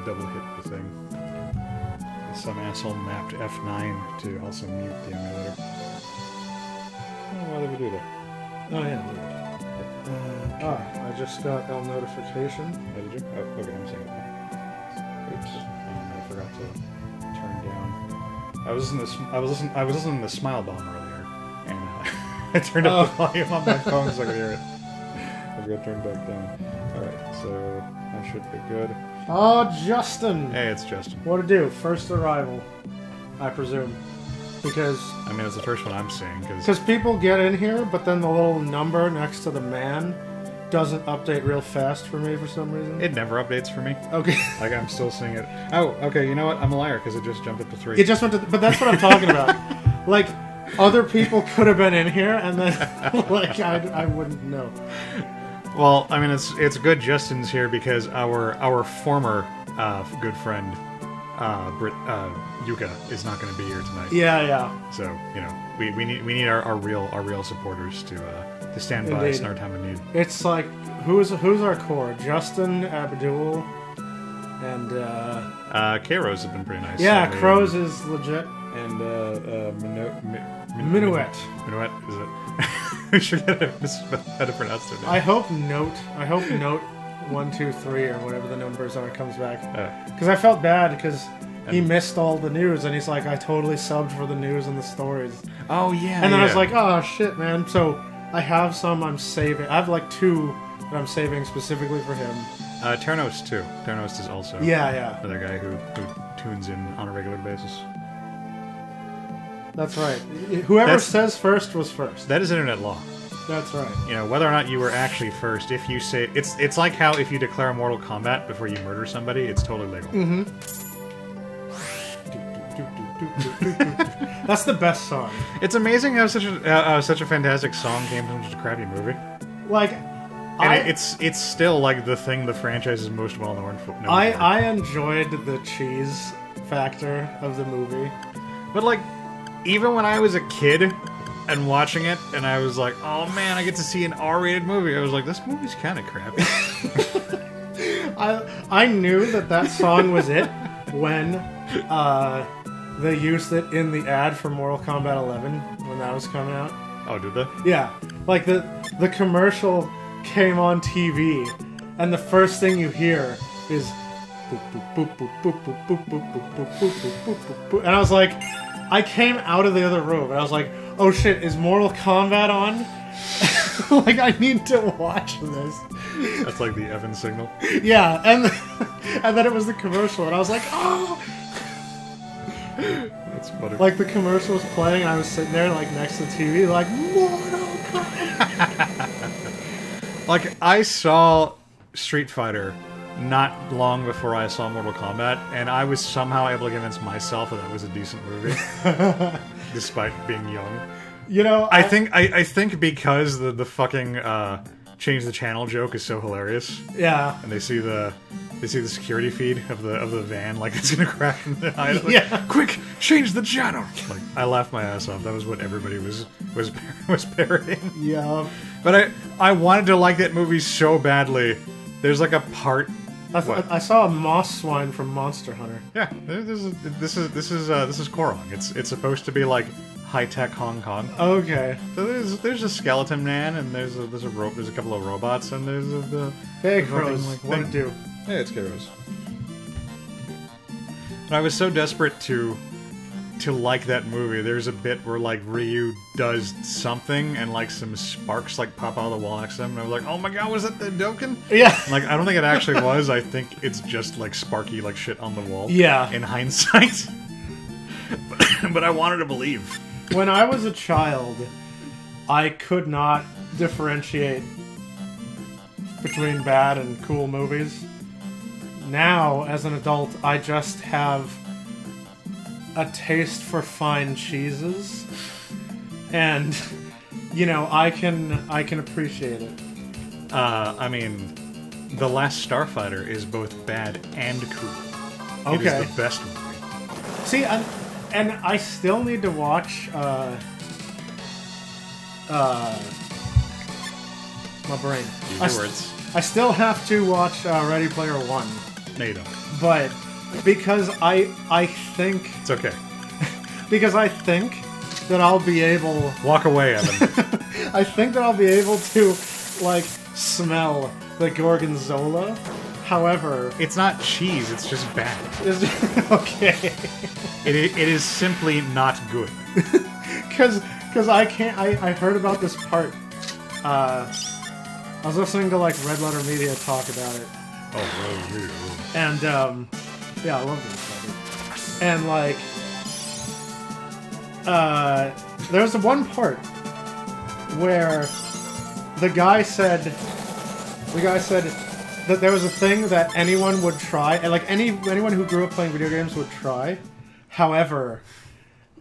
double hit the thing. Some asshole mapped F9 to also mute the emulator. I don't know why they would do that. Oh yeah. I just got a notification. Oh, did you? Oh, okay, I'm seeing it now. Oops. I forgot to turn down. I was listening to Smile Bomb earlier, and I turned up the volume on my phone so I could hear it. I forgot to turn it back down. All right, so that should be good. Oh, Justin! Hey, it's Justin. What to do? First arrival, I presume. Because... I mean, it's the first one I'm seeing, because people get in here, but then the little number next to the man doesn't update real fast for me for some reason. It never updates for me. Okay. Like, I'm still seeing it. Oh, okay, you know what? I'm a liar, because it just jumped up to 3. It just went to... But that's what I'm talking about. Like, other people could have been in here, and then, like, I wouldn't know. Well, I mean, it's good Justin's here because our former good friend Yuka is not going to be here tonight. Yeah. So we need our real supporters to stand by us in our time of need. It's like who's our core? Justin, Abdul, and K-Rose has been pretty nice. Yeah, Crows is legit. And Minuet. Minuet, is it? We should get how to pronounce it. I hope Note 123 or whatever the numbers are comes back. Because I felt bad because he missed all the news and he's like, I totally subbed for the news and the stories. Oh yeah. And then I was like, oh shit, man. So I have some I'm saving. I have like 2 that I'm saving specifically for him. Ternos too. Ternos is also another guy who tunes in on a regular basis. That's right. Whoever says first was first. That is internet law. That's right. Whether or not you were actually first, if you say... It's like how if you declare Mortal Kombat before you murder somebody, it's totally legal. Mm-hmm. That's the best song. It's amazing how such a fantastic song came from such a crappy movie. Like... it's still like the thing the franchise is most well known for. I enjoyed the cheese factor of the movie. But like... Even when I was a kid and watching it, and I was like, oh man, I get to see an R-rated movie, I was like, this movie's kind of crappy. I knew that song was it when they used it in the ad for Mortal Kombat 11 when that was coming out. Oh, did they? Yeah. Like, the commercial came on TV, and the first thing you hear is... boop, boop, boop, boop, boop, boop, boop, boop, boop, boop, boop, boop, boop, boop. And I was like... I came out of the other room and I was like, oh shit, is Mortal Kombat on? Like, I need to watch this. That's like the Evan signal. Yeah, and then it was the commercial and I was like, oh! That's funny. Like, the commercial was playing and I was sitting there, like, next to the TV, like, Mortal Kombat! Like, I saw Street Fighter not long before I saw Mortal Kombat, and I was somehow able to convince myself that was a decent movie, despite being young. I think because the fucking change the channel joke is so hilarious. Yeah. And they see the security feed of the van like it's gonna crash in the eye. Like, yeah. Quick, change the channel. Like, I laughed my ass off. That was what everybody was parodying. Yeah. But I wanted to like that movie so badly. There's like a part. I saw a moss swine from Monster Hunter. Yeah, this is Korong. It's supposed to be like high-tech Hong Kong. Okay. So there's a skeleton man, and there's a couple of robots, and there's the hey Crows, what to do? Hey, it's K-Rose. And I was so desperate to like that movie. There's a bit where like Ryu does something and like some sparks like pop out of the wall next to him, and I was like, oh my god, was that the Doken? Yeah. Like, I don't think it actually was. I think it's just like sparky like shit on the wall. Yeah. In hindsight. But I wanted to believe. When I was a child, I could not differentiate between bad and cool movies. Now, as an adult, I just have a taste for fine cheeses, and I can appreciate it. I mean, The Last Starfighter is both bad and cool. Okay. It is the best movie. See, and I still need to watch my brain. Use your words. I still have to watch Ready Player One. No, you don't. but because I think It's okay. that I'll be able. Walk away, Evan. I think that I'll be able to like smell the gorgonzola. However, It's not cheese. It's just bad. okay, It is simply not good. because I can't. I heard about this part. I was listening to like Red Letter Media talk about it, Oh, and yeah, I love this letter. And like, there's one part where the guy said that there was a thing that anyone would try, and like anyone who grew up playing video games would try. However,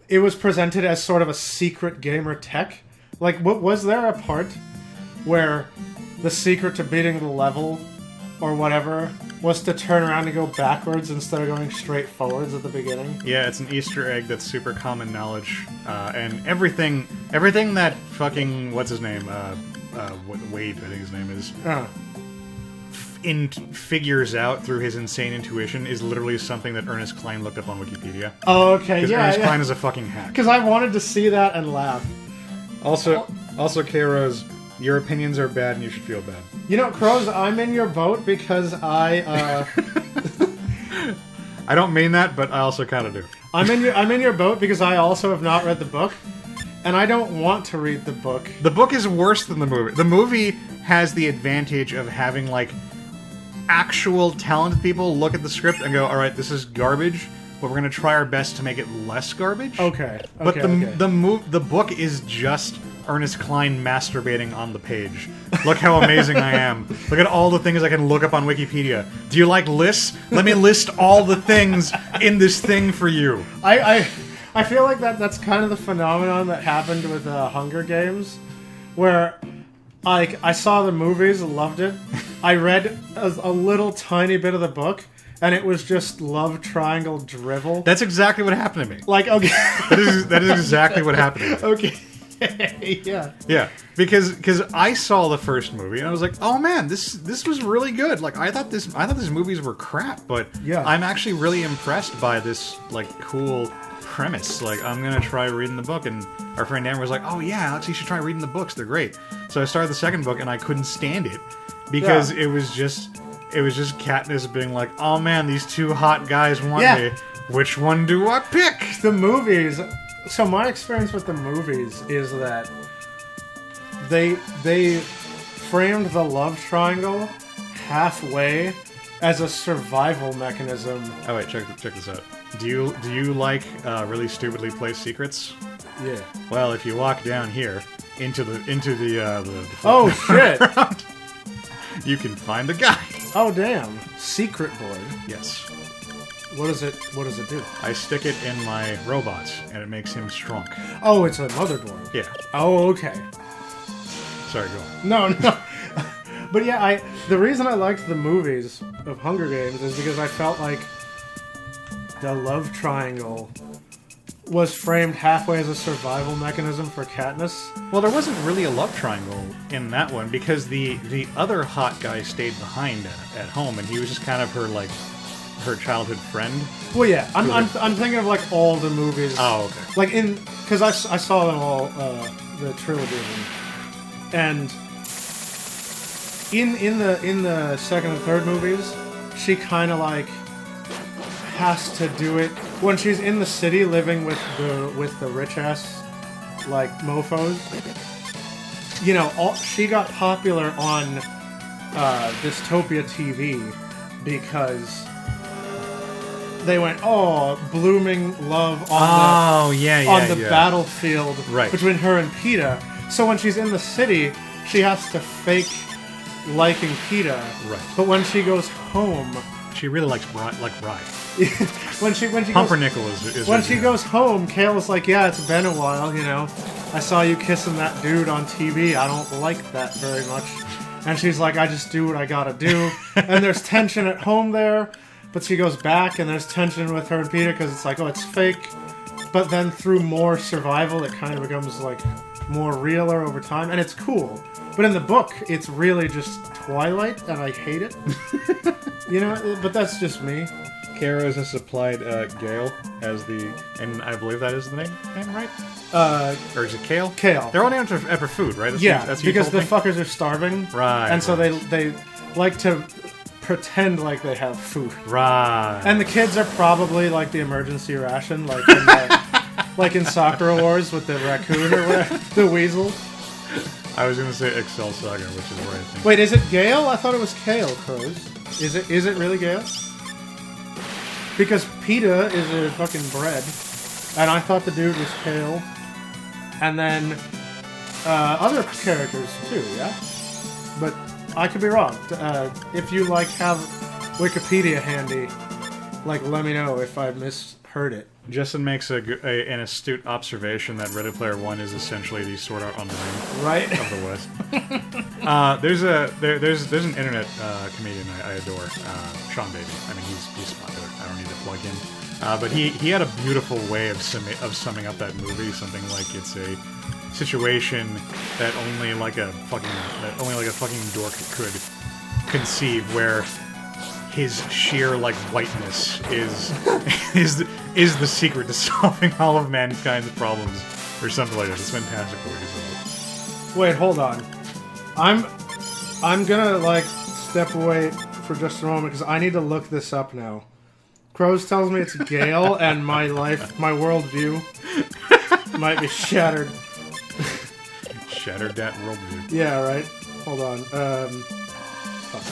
it was presented as sort of a secret gamer tech. Like, was there a part where the secret to beating the level or whatever was to turn around and go backwards instead of going straight forwards at the beginning? yeah, it's an Easter egg that's super common knowledge, and everything that fucking what's his name, Wade, I think his name is, figures out through his insane intuition is literally something that Ernest Cline looked up on Wikipedia. Oh, okay, Because yeah, Ernest yeah. Cline is a fucking hack. Because I wanted to see that and laugh. Also, K-Rose, your opinions are bad and you should feel bad. You know, Crows, I'm in your boat because I I don't mean that, but I also kind of do. I'm in your boat because I also have not read the book, and I don't want to read the book. The book is worse than the movie. The movie has the advantage of having, like, actual talented people look at the script and go, alright, this is garbage, but we're going to try our best to make it less garbage. Okay. But okay. the book is just Ernest Cline masturbating on the page. Look how amazing I am. Look at all the things I can look up on Wikipedia. Do you like lists? Let me list all the things in this thing for you. I feel like that's kind of the phenomenon that happened with Hunger Games, where like I saw the movies, loved it. I read a little tiny bit of the book, and it was just love triangle drivel. That's exactly what happened to me. Like, okay, That is exactly what happened to me. okay, yeah. Yeah, because I saw the first movie and I was like, oh man, this was really good. Like I thought these movies were crap, but Yeah. I'm actually really impressed by this like cool premise. Like I'm gonna try reading the book, and our friend Amber was like, oh yeah, Alex, you should try reading the books. They're great. So I started the second book and I couldn't stand it because Yeah. it was just Katniss being like, oh man, these two hot guys want Yeah. me. Which one do I pick? The movies. So my experience with the movies is that they framed the love triangle halfway as a survival mechanism. Oh wait, check this out. Do you like really stupidly placed secrets? Yeah. Well, if you walk down here into the Oh shit! you can find the guy. Oh damn! Secret board. Yes, What does it do? I stick it in my robot, and it makes him strong. Oh, it's a motherboard. Yeah. Oh, okay. Sorry, go on. No. But yeah, the reason I liked the movies of Hunger Games is because I felt like the love triangle was framed halfway as a survival mechanism for Katniss. Well, there wasn't really a love triangle in that one because the other hot guy stayed behind at home, and he was just kind of her childhood friend. Well, yeah, I'm thinking of like all the movies. Oh, okay. Like because I saw them all, the trilogy of them, and in the second and third movies, she kind of like has to do it when she's in the city living with the rich ass like mofos. You know, she got popular on Dystopia TV because they went, oh, blooming love on the battlefield Right. between her and Peeta. So when she's in the city, she has to fake liking Peeta. Right. But when she goes home, She really likes Rye. when she Pumpernickel is when her she hero. goes home, Kale's like, yeah, it's been a while, you know. I saw you kissing that dude on TV. I don't like that very much. And she's like, I just do what I gotta do. And there's tension at home there, but she goes back and there's tension with her and Peeta because it's like, oh, it's fake. But then through more survival, it kind of becomes like more realer over time, and it's cool. But in the book, it's really just Twilight, and I hate it. You know, but that's just me. Kairos has supplied Gale as the, and I believe that is the name right? Or is it Kale? Kale. They're all named after food, right? That's Yeah, that's what you because the told me? fuckers are starving. Right. And so right. they like to pretend like they have food. Right. And the kids are probably like the emergency ration, like in, like in Sakura Wars with the raccoon or whatever, the weasel. I was going to say Excel Saga, which is where I think. Wait, is it Gale? I thought it was Kale, Crows. Is it really Gale? Because pita is a fucking bread, and I thought the dude was Kale. And then other characters too, yeah. But I could be wrong. If you like have Wikipedia handy, like let me know if I misheard it. Justin makes an astute observation that Ready Player One is essentially the Sword Art Online Right? of the West. There's an internet comedian I adore, Sean Baby. I mean, he's popular. I don't need to plug in. But he had a beautiful way of summing up that movie. Something like it's a situation that only like a fucking dork could conceive, where his sheer like whiteness is the secret to solving all of mankind's problems, or something like that. It's fantastic the way he says it. Wait, hold on. I'm gonna like step away for just a moment because I need to look this up now. Crows tells me it's Gale, and my worldview might be shattered. Shattered that worldview. Yeah, right. Hold on. Fuck.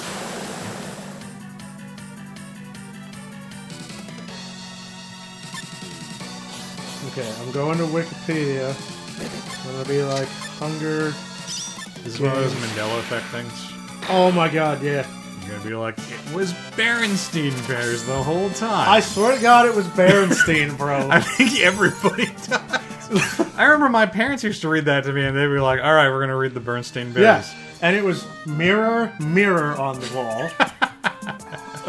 Okay, I'm going to Wikipedia. I'm gonna be like Hunger. This is one of those Mandela effect things. Oh my god, yeah. You're gonna be like, it was Berenstein Bears the whole time. I swear to God, it was Berenstein, bro. I think everybody does. I remember my parents used to read that to me, and they'd be like, "All right, we're gonna read the Bernstein Bears." Yes, and it was mirror, mirror on the wall.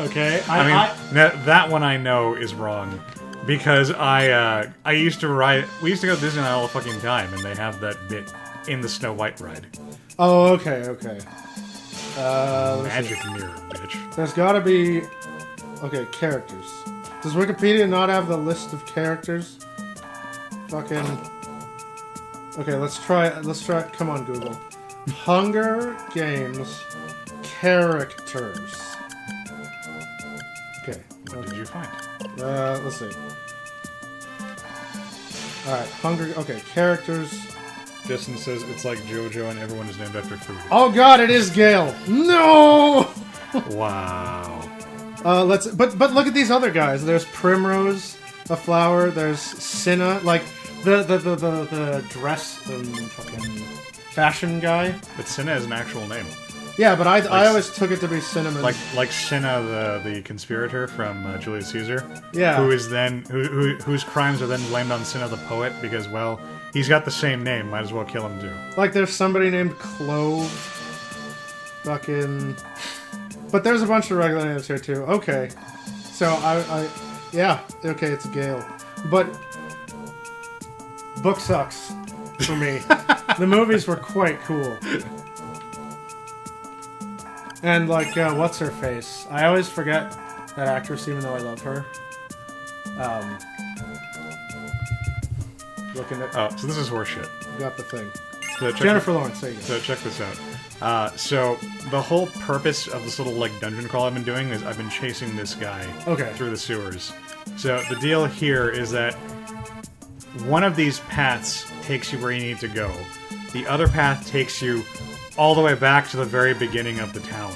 Okay, I mean, that one I know is wrong, because I used to ride. We used to go to Disneyland all the fucking time, and they have that bit in the Snow White ride. Oh, okay. Magic mirror, bitch. There's got to be. Okay, characters. Does Wikipedia not have the list of characters? Fucking. Okay, let's try. Come on, Google. Hunger Games characters. Okay. What did you find? Let's see. Alright, Hunger... Okay, characters... Justin says it's like JoJo and everyone is named after food. Oh god, it is Gale! No! Wow. But look at these other guys. There's Primrose, a flower. There's Cinna, like the dress, fucking fashion guy. But Cinna is an actual name. Yeah, but I always took it to be Cinnamon. Like Cinna, the conspirator from Julius Caesar. Yeah. Who is then whose crimes are then blamed on Cinna the poet because, well, he's got the same name. Might as well kill him too. Like there's somebody named Clove. Fucking. But there's a bunch of regular names here too. Okay. So yeah. Okay, it's Gale. But book sucks for me. The movies were quite cool. And like, what's her face? I always forget that actress, even though I love her. Looking at. Oh, so this is horseshit. Got the thing. So Jennifer Lawrence. There you go. So check this out. So the whole purpose of this little like dungeon crawl I've been doing is I've been chasing this guy through the sewers. So the deal here is that one of these paths takes you where you need to go. The other path takes you all the way back to the very beginning of the town,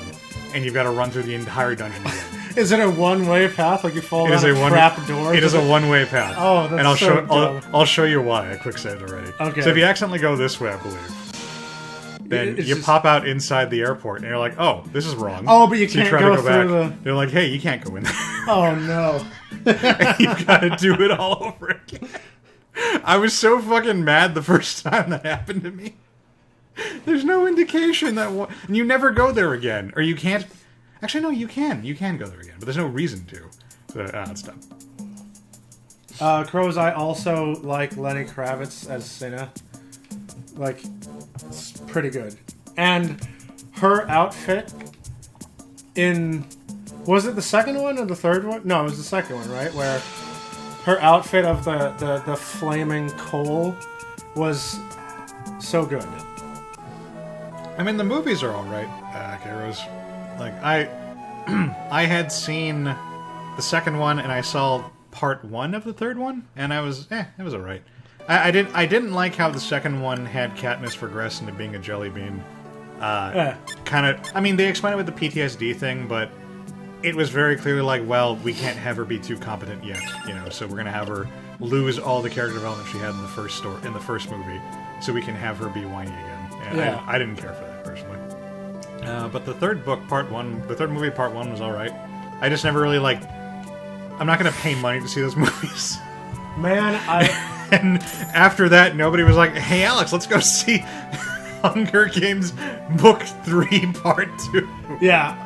and you've got to run through the entire dungeon again. Is it a one-way path? Like you fall down a trap door? It is a one-way path. Oh, that's and dumb. I'll show you why. I quick said it already. Okay. So if you accidentally go this way, I believe, then you pop out inside the airport, and you're like, "Oh, this is wrong." Oh, but you so can't you try go to go through back. They're like, "Hey, you can't go in there." Oh no! You've got to do it all over again. I was so fucking mad the first time that happened to me. There's no indication that and you never go there again, or you can't. Actually, no, you can. You can go there again, but there's no reason to. So it's dumb. Crows, I also like Lenny Kravitz as Cinna. Like, it's pretty good. And her outfit in... Was it the second one or the third one? No, it was the second one, right? Where her outfit of the flaming coal was so good. I mean, the movies are all right, Kairos. Like, I had seen the second one, and I saw part one of the third one, and it was all right. I didn't like how the second one had Katniss regress into being a jelly bean. Kind of. I mean, they explained it with the PTSD thing, but it was very clearly like, well, we can't have her be too competent yet, so we're gonna have her lose all the character development she had in the first movie, so we can have her be whiny again. And I didn't care for that personally. But the third movie, part one, was all right. I just never really I'm not gonna pay money to see those movies. Man, And after that, nobody was like, "Hey, Alex, let's go see Hunger Games Book 3, Part 2." Yeah.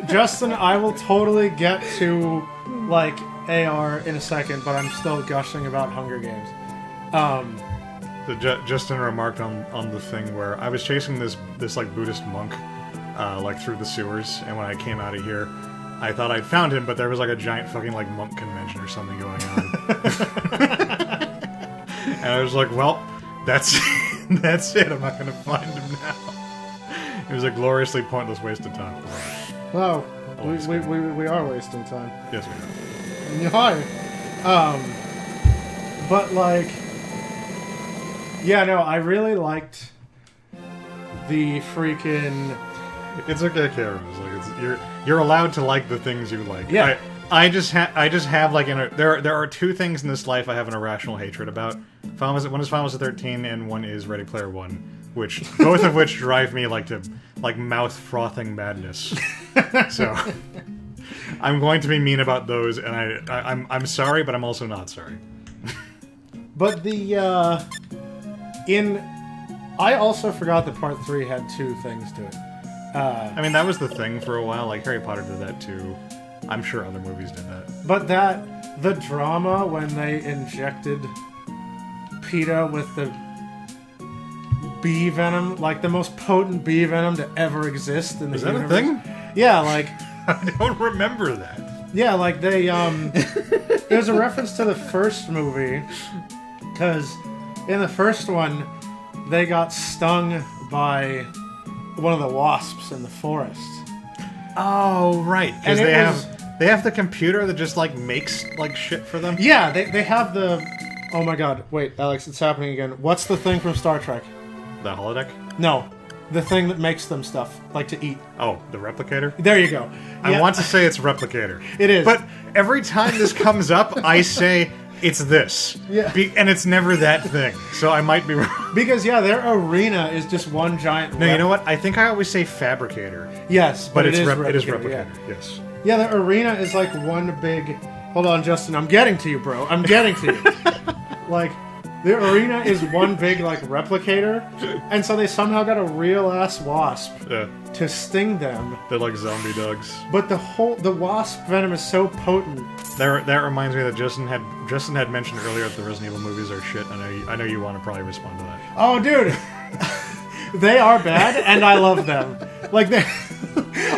Justin, I will totally get to, AR in a second, but I'm still gushing about Hunger Games. So Justin remarked on the thing where I was chasing this Buddhist monk, through the sewers, and when I came out of here, I thought I'd found him, but there was a giant fucking monk convention or something going on. And I was like, well, that's it. I'm not gonna find him now. It was a gloriously pointless waste of time. Wow, we are wasting time. Yes, we are. Hi. But yeah, no, I really liked the freaking. It's okay, Karen. You're allowed to like the things you like. Yeah. I just have there are two things in this life I have an irrational hatred about. One is Final Fantasy 13 and one is Ready Player One, both of which drive me to mouth frothing madness. So I'm going to be mean about those, and I'm sorry, but I'm also not sorry. But I also forgot that Part 3 had two things to it. I mean, that was the thing for a while. Harry Potter did that too. I'm sure other movies did that. But the drama when they injected PETA with the bee venom, the most potent bee venom to ever exist in the universe. Is that a thing? Yeah, I don't remember that. Yeah, they, there's a reference to the first movie, because in the first one, they got stung by one of the wasps in the forest. Oh, right. Because they have the computer that just makes shit for them. Yeah, they have the. Oh my God! Wait, Alex, it's happening again. What's the thing from Star Trek? The holodeck? No, the thing that makes them stuff to eat. Oh, the replicator. There you go. I want to say it's replicator. It is, but every time this comes up, I say it's this. Yeah, and it's never that thing. So I might be wrong. Because their arena is just one giant. No, you know what? I think I always say fabricator. Yes, but it is replicator. Yeah. Yes. Yeah, the arena is one big. Hold on, Justin. I'm getting to you, bro. I'm getting to you. The arena is one big replicator, and so they somehow got a real ass wasp to sting them. They're like zombie dogs. But the wasp venom is so potent. That reminds me that Justin had mentioned earlier that the Resident Evil movies are shit. I know you want to probably respond to that. Oh, dude, they are bad, and I love them.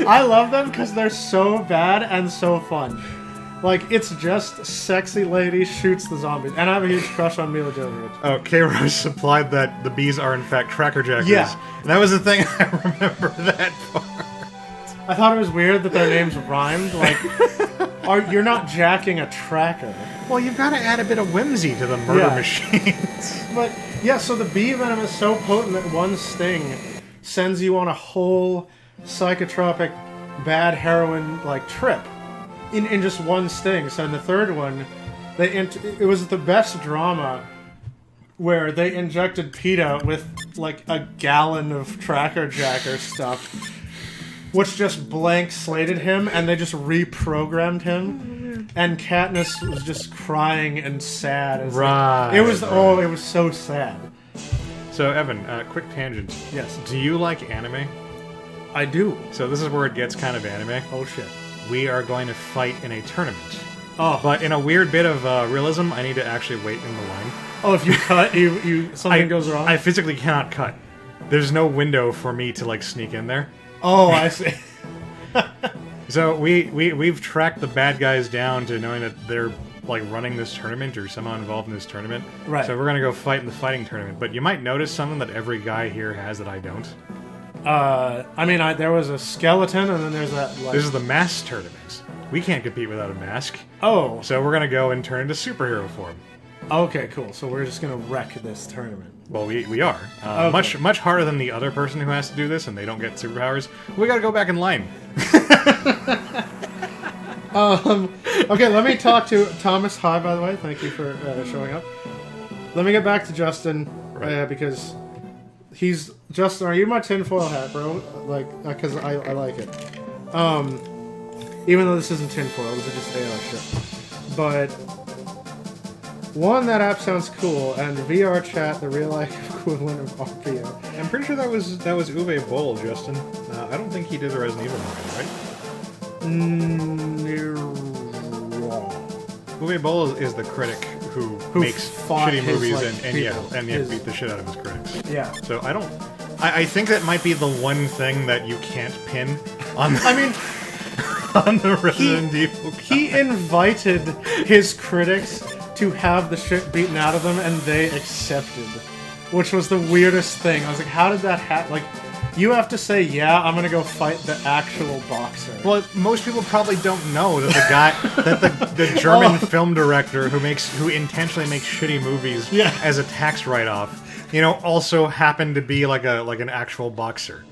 I love them because they're so bad and so fun. It's just sexy lady shoots the zombies. And I have a huge crush on Mila Jovovich. Oh, K-Rose supplied that the bees are in fact tracker jackers. Yeah. And that was the thing, I remember that part. I thought it was weird that their names rhymed. You're not jacking a tracker. Well, you've got to add a bit of whimsy to the murder machines. But, yeah, so the bee venom is so potent that one sting sends you on a whole psychotropic, bad heroin, trip. In just one sting. So in the third one, it was the best drama where they injected PETA with a gallon of Tracker Jacker stuff, which just blank slated him, and they just reprogrammed him. And Katniss was just crying and sad. It was so sad. So Evan, quick tangent. Yes. Do you like anime? I do. So this is where it gets kind of anime. Oh shit. We are going to fight in a tournament. Oh. But in a weird bit of realism, I need to actually wait in the line. Oh, if you cut, something goes wrong? I physically cannot cut. there's no window for me to like sneak in there. Oh, I see. So we've tracked the bad guys down to knowing that they're like running this tournament or somehow involved in this tournament. Right. So we're gonna go fight in the fighting tournament. But you might notice something that every guy here has that I don't. I mean, there was a skeleton, and then there's that. Like... This is the mask tournament. We can't compete without a mask. Oh. So we're gonna go and turn into superhero form. Okay, cool. So we're just gonna wreck this tournament. Well, we are. Okay. Much harder than the other person who has to do this, and they don't get superpowers. We gotta go back in line. Okay, let me talk to Thomas. Hi, by the way. Thank you for showing up. Let me get back to Justin, Right. because he's... Justin, are you my tinfoil hat, bro? Like, because I like it. Even though this isn't tinfoil, this is just AR shit. But... One, that app sounds cool, and VR chat, the real-life equivalent of RPO. I'm pretty sure that was Uwe Boll, Justin. I don't think he did the Resident Evil movie, right? You're wrong. Uwe Boll is the critic who makes fought shitty his, movies like, and his- beat the shit out of his critics. Yeah. So I think that might be the one thing that you can't pin on. I mean, on the Resident Evil. he invited his critics to have the shit beaten out of them, and they accepted. Which was the weirdest thing. I was like, how did that happen? Like, you have to say, yeah, I'm gonna go fight the actual boxer. Well, most people probably don't know that the guy, that the German film director who intentionally makes shitty movies as a tax write-off, also happened to be like an actual boxer.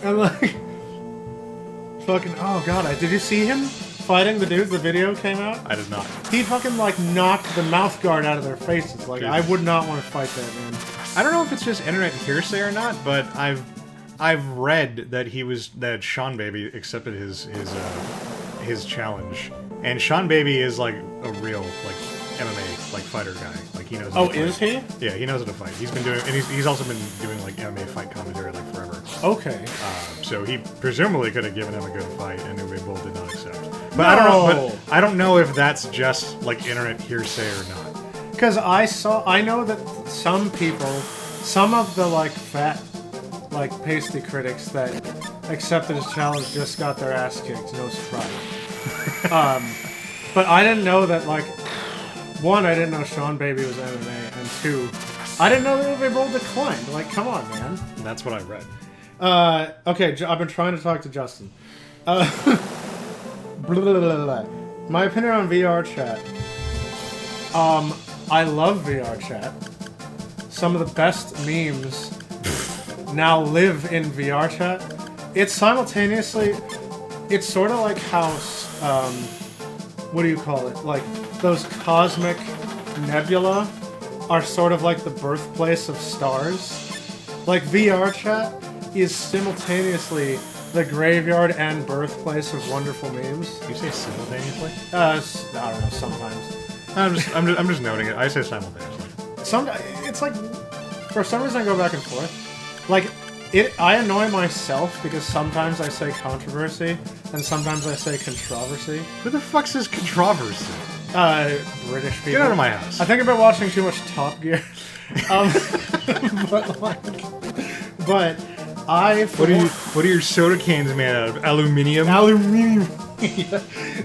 And like, fucking, oh god, did you see him fighting the dude? The video came out? I did not. He fucking like knocked the mouth guard out of their faces. Like, I would not want to fight that man. I don't know if it's just internet hearsay or not, but I've read that Sean Baby accepted his challenge, and Sean Baby is like a real like MMA like fighter guy. Like he knows. Oh, is he? Yeah, he knows how to fight. He's been doing, and he's also been doing like MMA fight commentary like forever. Okay. So he presumably could have given him a good fight, and Uwe Boll did not accept. But No! I don't know. But I don't know if that's just like internet hearsay or not. Because I know that some people, some of the like fat, like pasty critics that accepted his challenge just got their ass kicked. No surprise. But I didn't know that, like, one, I didn't know Sean Baby was MMA, and two, I didn't know that Uwe Boll declined. Like, come on, man. That's what I read. Okay, I've been trying to talk to Justin. Blah, blah, blah, blah. My opinion on VR chat. I love VR chat. Some of the best memes now live in VR chat. It's simultaneously, it's sort of like how, what do you call it? Like, those cosmic nebula are sort of like the birthplace of stars. Like, VR chat is simultaneously the graveyard and birthplace of wonderful memes. You say simultaneously? I don't know, sometimes. I'm just noting it. I say simultaneously. It's like, for some reason I go back and forth. Like, I annoy myself because sometimes I say controversy and sometimes I say controversy. Who the fuck says controversy? British people. Get out of my house. I think I've been watching too much Top Gear. But I... What are your soda cans made out of? Aluminium? Aluminium.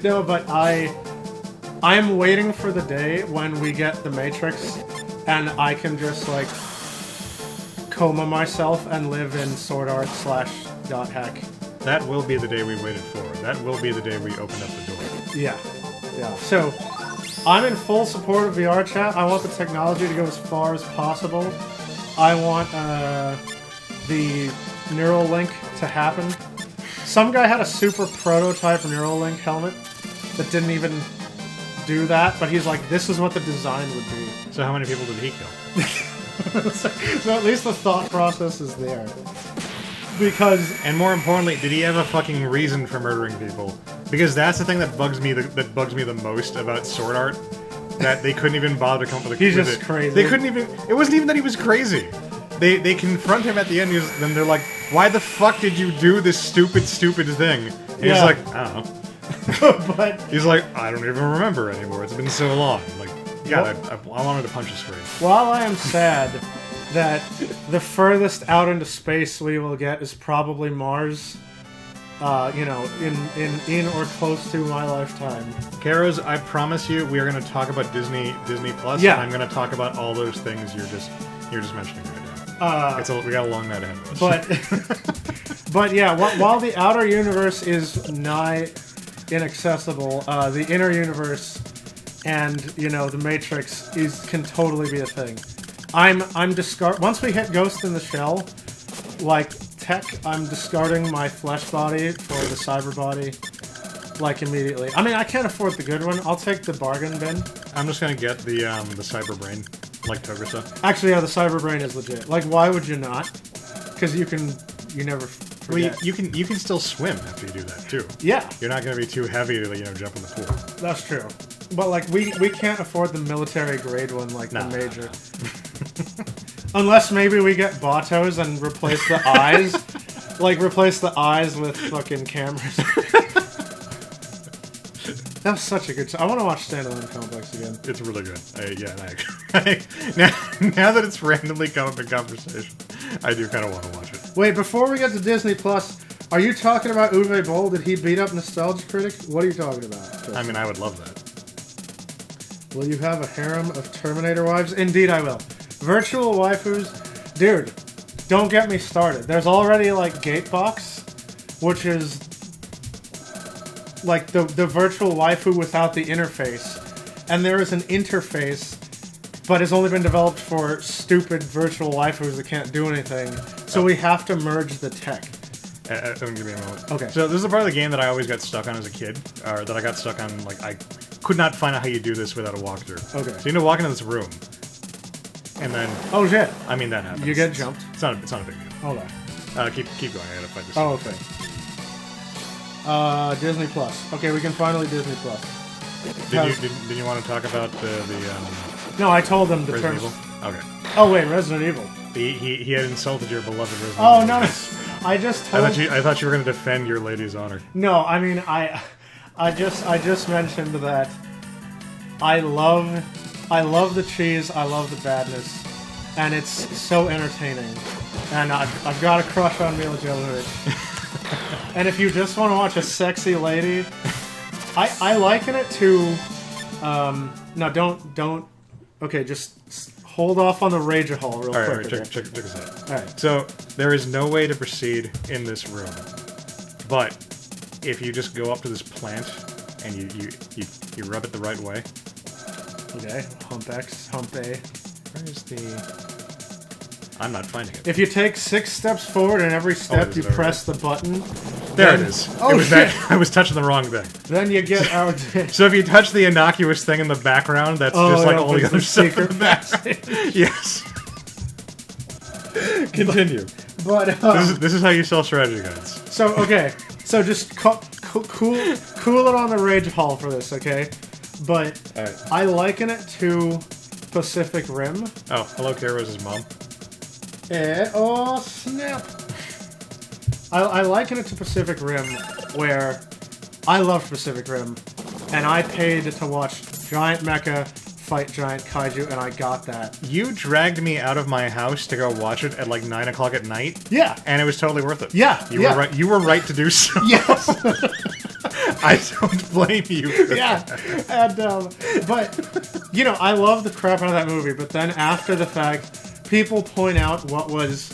No, but I'm waiting for the day when we get the Matrix and I can just, like, coma myself and live in Sword Art / dot hack. That will be the day we waited for. That will be the day we opened up the door. Yeah. So, I'm in full support of VR chat. I want the technology to go as far as possible. I want the Neuralink to happen. Some guy had a super prototype Neuralink helmet that didn't even do that, but he's like, this is what the design would be. So how many people did he kill? So at least the thought process is there. Because... And more importantly, did he have a fucking reason for murdering people? Because that's the thing that bugs me the most about Sword Art. That they couldn't even bother to come up with He's with just it. crazy. They couldn't even... It wasn't even that he was crazy. They confront him at the end, and they're like, why the fuck did you do this stupid thing? And he's like, I don't know. But... He's like, I don't even remember anymore. It's been so long. Like, God, I wanted to punch a screen. While I am sad that the furthest out into space we will get is probably Mars. In or close to my lifetime. Karos, I promise you, we are going to talk about Disney Plus. Yeah. And I'm going to talk about all those things you're just mentioning right now. We got a long night ahead of us. But yeah, while the outer universe is nigh inaccessible, the inner universe and the Matrix can totally be a thing. I'm discard once we hit Ghost in the Shell, like tech, I'm discarding my flesh body for the cyber body, like immediately. I mean, I can't afford the good one. I'll take the bargain bin. I'm just gonna get the cyber brain, like Togusa. Actually, yeah, the cyber brain is legit. Like, why would you not? Because you never Well, forget. you can still swim after you do that too. Yeah, You're not gonna be too heavy to jump in the pool. that's true. But like, we can't afford the military grade one like No, the major. Unless maybe we get Batos and replace the eyes. Like, replace the eyes with fucking cameras. That was such a good show. I want to watch Standalone Complex again. It's really good. Now that it's randomly come up in conversation, I do kind of want to watch it. Wait, before we get to Disney Plus, are you talking about Uwe Boll? Did he beat up Nostalgia Critic? What are you talking about? I mean, I would love that. Will you have a harem of Terminator wives? Indeed, I will. Virtual waifus, dude. Don't get me started. There's already like Gatebox, which is like the virtual waifu without the interface, and there is an interface, but it's only been developed for stupid virtual waifus that can't do anything. So we have to merge the tech. Give me a moment. Okay. So this is the part of the game that I always got stuck on as a kid, or that I got stuck on. Like I could not find out how you do this without a walkthrough. Okay. So you need to walk into this room, and then Oh shit! I mean that happens. You get jumped. It's not a big deal. Hold on. Keep going. I gotta fight this. Oh, okay. Disney Plus. Okay, we can finally Disney Plus. Did you want to talk about the No, I told them the Resident terms. Evil? Okay. Oh wait, Resident Evil. He had insulted your beloved Resident Oh Evil. no, no. I just told. I thought you were going to defend your lady's honor. No, I mean I just mentioned that I love the cheese, I love the badness, and it's so entertaining. And I've got a crush on Mila Jovovich. And if you just want to watch a sexy lady, I liken it to no, don't. Okay, just hold off on the Rage Hall real All quick. right, okay? check this out. All right. So there is no way to proceed in this room, but if you just go up to this plant and you rub it the right way. Okay. Hump X, Hump A. Where is the? I'm not finding it. If you take 6 steps forward and every step is you it over press the button, There then- it is. Oh, it was shit. I was touching the wrong thing. then you get out. So if you touch the innocuous thing in the background, that's just like it all the opens other stuff in secret the back. passage. Yes. Continue. But This is how you sell strategy guides. so okay, so just cool it on the Rage Hall for this, okay? But All right. I liken it to Pacific Rim. Oh, hello, Kara's mom. Oh snap! I liken it to Pacific Rim, where I loved Pacific Rim, and I paid to watch giant mecha fight giant kaiju, and I got that. You dragged me out of my house to go watch it at like 9 o'clock at night. Yeah. And it was totally worth it. Yeah, You yeah. were right. You were right to do so. Yes. I don't blame you. For Yeah. that. And but I love the crap out of that movie, but then after the fact, people point out what was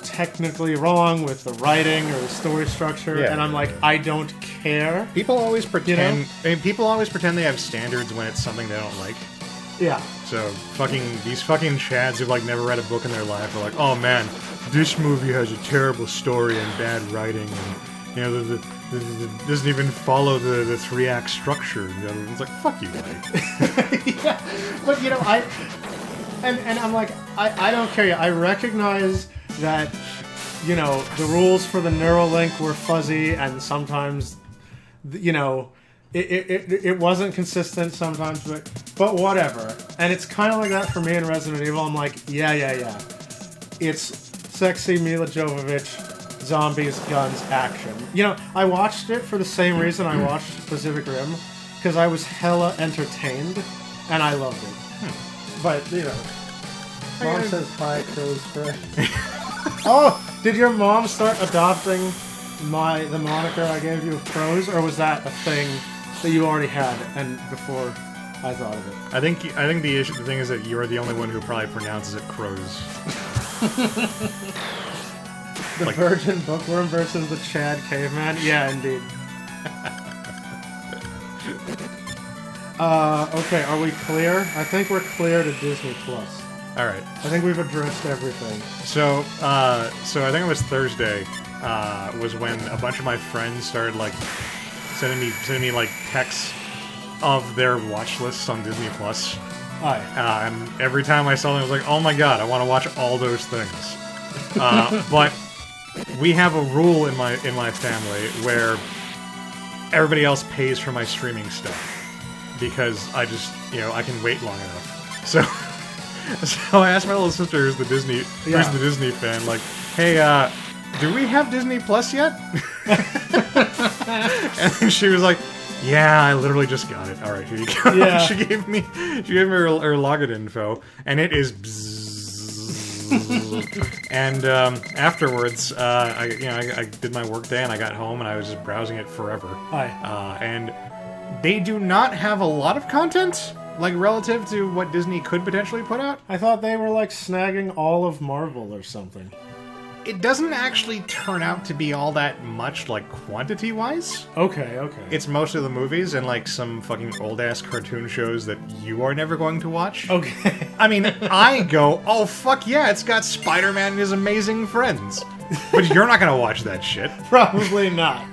technically wrong with the writing or the story structure, Yeah, and I'm yeah, like, yeah. I don't care. People always pretend. You know? I mean, people always pretend they have standards when it's something they don't like. Yeah. So these fucking chads who've like never read a book in their life are like, oh man, this movie has a terrible story and bad writing, and the doesn't even follow the 3-act structure. And it's like, fuck you, buddy. Yeah. But and I'm like, I don't care. I recognize that the rules for the Neuralink were fuzzy, and sometimes it wasn't consistent sometimes, but whatever. And it's kind of like that for me in Resident Evil. I'm like, yeah. It's sexy Mila Jovovich, zombies, guns, action. I watched it for the same reason I watched Pacific Rim, because I was hella entertained, and I loved it. But, Mom says hi, Crow's Fray. Oh, did your mom start adopting the moniker I gave you of Crows, or was that a thing that you already had and before I thought of it? I think the thing is that you're the only one who probably pronounces it crows. The Virgin Bookworm versus the Chad Caveman? Yeah, indeed. Okay, are we clear? I think we're clear to Disney Plus. All right. I think we've addressed everything. So I think it was Thursday. Was when a bunch of my friends started like sending me like texts of their watch lists on Disney Plus. Hi. And every time I saw them, I was like, "Oh my god, I want to watch all those things." But we have a rule in my family where everybody else pays for my streaming stuff because I just I can wait long enough. So I asked my little sister, who's the Disney fan, like, "Hey, do we have Disney Plus yet?" And she was like, "Yeah, I literally just got it. All right, here you go." Yeah. She gave me her login info, and it is bzzz. And afterwards, I did my work day, and I got home, and I was just browsing it forever. Hi. And they do not have a lot of content, like, relative to what Disney could potentially put out. I thought they were like snagging all of Marvel or something. It doesn't actually turn out to be all that much, like, quantity-wise. Okay. It's mostly the movies and, like, some fucking old-ass cartoon shows that you are never going to watch. Okay. I mean, I go, oh, fuck yeah, it's got Spider-Man and his amazing friends. But you're not gonna watch that shit. Probably not.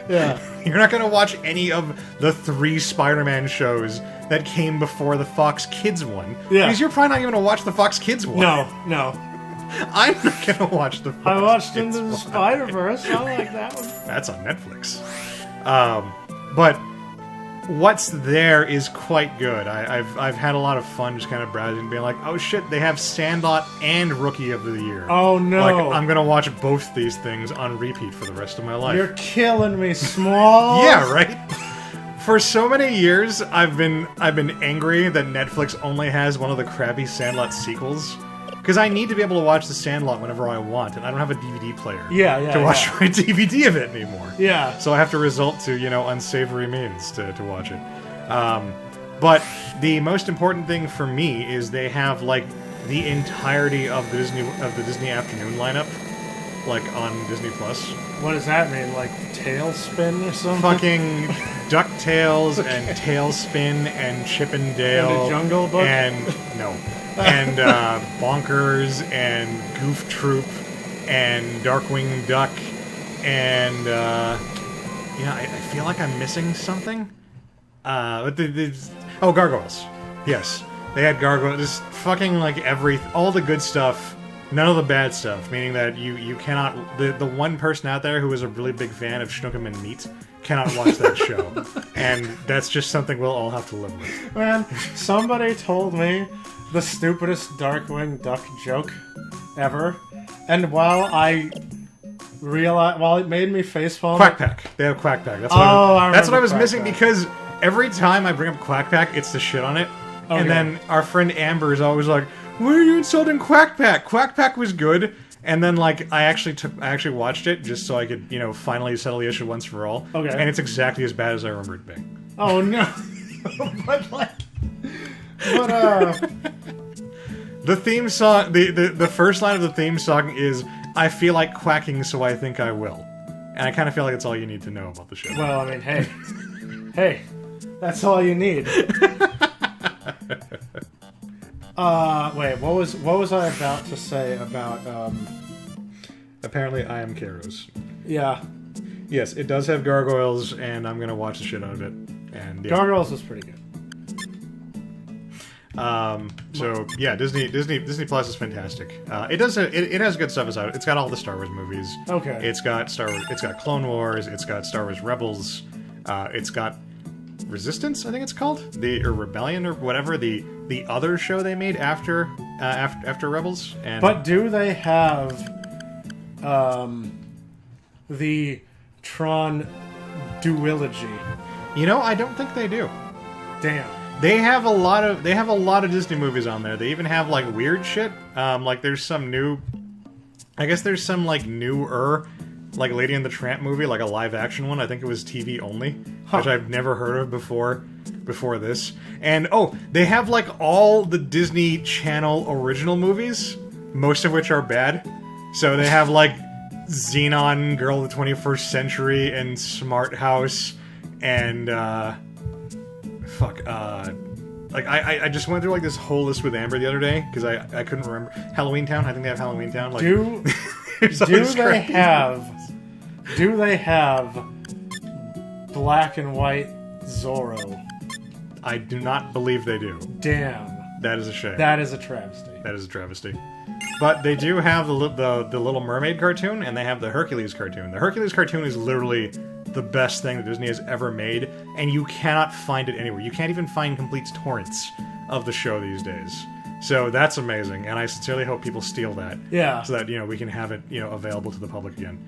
Yeah. You're not gonna watch any of the 3 Spider-Man shows that came before the Fox Kids one. Yeah. Because you're probably not even gonna watch the Fox Kids one. No. I'm not gonna watch the Fox I watched Kids Into the one. Spider-Verse. I like that one. That's on Netflix. But what's there is quite good. I've had a lot of fun just kind of browsing and being like, oh shit, they have Sandlot and Rookie of the Year. Oh no. Like, I'm gonna watch both these things on repeat for the rest of my life. You're killing me, Small. Yeah, right? For so many years, I've been angry that Netflix only has one of the crappy Sandlot sequels. Because I need to be able to watch The Sandlot whenever I want, and I don't have a DVD player to watch my DVD of it anymore. Yeah. So I have to resort to, unsavory means to watch it. But the most important thing for me is they have, like, the entirety of the Disney afternoon lineup, like, on Disney Plus. What does that mean? Like Tailspin or something? Fucking DuckTales and Tailspin and Chip and Dale. And the Jungle Book? And Bonkers and Goof Troop and Darkwing Duck and I feel like I'm missing something. Gargoyles. Yes, they had Gargoyles. Just fucking like all the good stuff. None of the bad stuff, meaning that you cannot... The one person out there who is a really big fan of Snookum and Meat cannot watch that show. And that's just something we'll all have to live with. Man, somebody told me the stupidest Darkwing Duck joke ever, and while it made me facepalm... Quack Pack. They have Quack Pack. That's what I was missing, because every time I bring up Quack Pack, it's the shit on it. Okay. And then our friend Amber is always like, "Why are you insulting Quack Pack? Quack Pack was good." And then, like, I actually watched it just so I could, finally settle the issue once for all. Okay. And it's exactly as bad as I remember it being. Oh no! The theme song, the first line of the theme song is, "I feel like quacking, so I think I will," and I kind of feel like that's all you need to know about the show. Well, I mean, hey, that's all you need. Wait, what was I about to say about, Apparently I Am Kairos. Yeah. Yes, it does have gargoyles, and I'm gonna watch the shit out of it. And yeah. Gargoyles is pretty good. So yeah, Disney Plus is fantastic. It has good stuff aside. It's got all the Star Wars movies. Okay. It's got Clone Wars, it's got Star Wars Rebels, it's got Resistance, I think it's called, or Rebellion or whatever, the other show they made after Rebels. And but do they have the Tron duology? I don't think they do. Damn. They have a lot of Disney movies on there. They even have like weird shit. Like there's some new, I guess there's some like newer, like Lady and the Tramp movie, like a live action one. I think it was TV only, which I've never heard of before this. And they have like all the Disney Channel original movies, most of which are bad. So they have like Xenon, Girl of the 21st Century, and Smart House, and like I just went through like this whole list with Amber the other day because I couldn't remember Halloween Town. I think they have Halloween Town. Like, do they have black and white Zorro? I do not believe they do. Damn. That is a shame. That is a travesty. That is a travesty. But they do have the Little Mermaid cartoon, and they have the Hercules cartoon. The Hercules cartoon is literally the best thing that Disney has ever made, and you cannot find it anywhere. You can't even find complete torrents of the show these days. So that's amazing, and I sincerely hope people steal that. Yeah. So that, we can have it, available to the public again.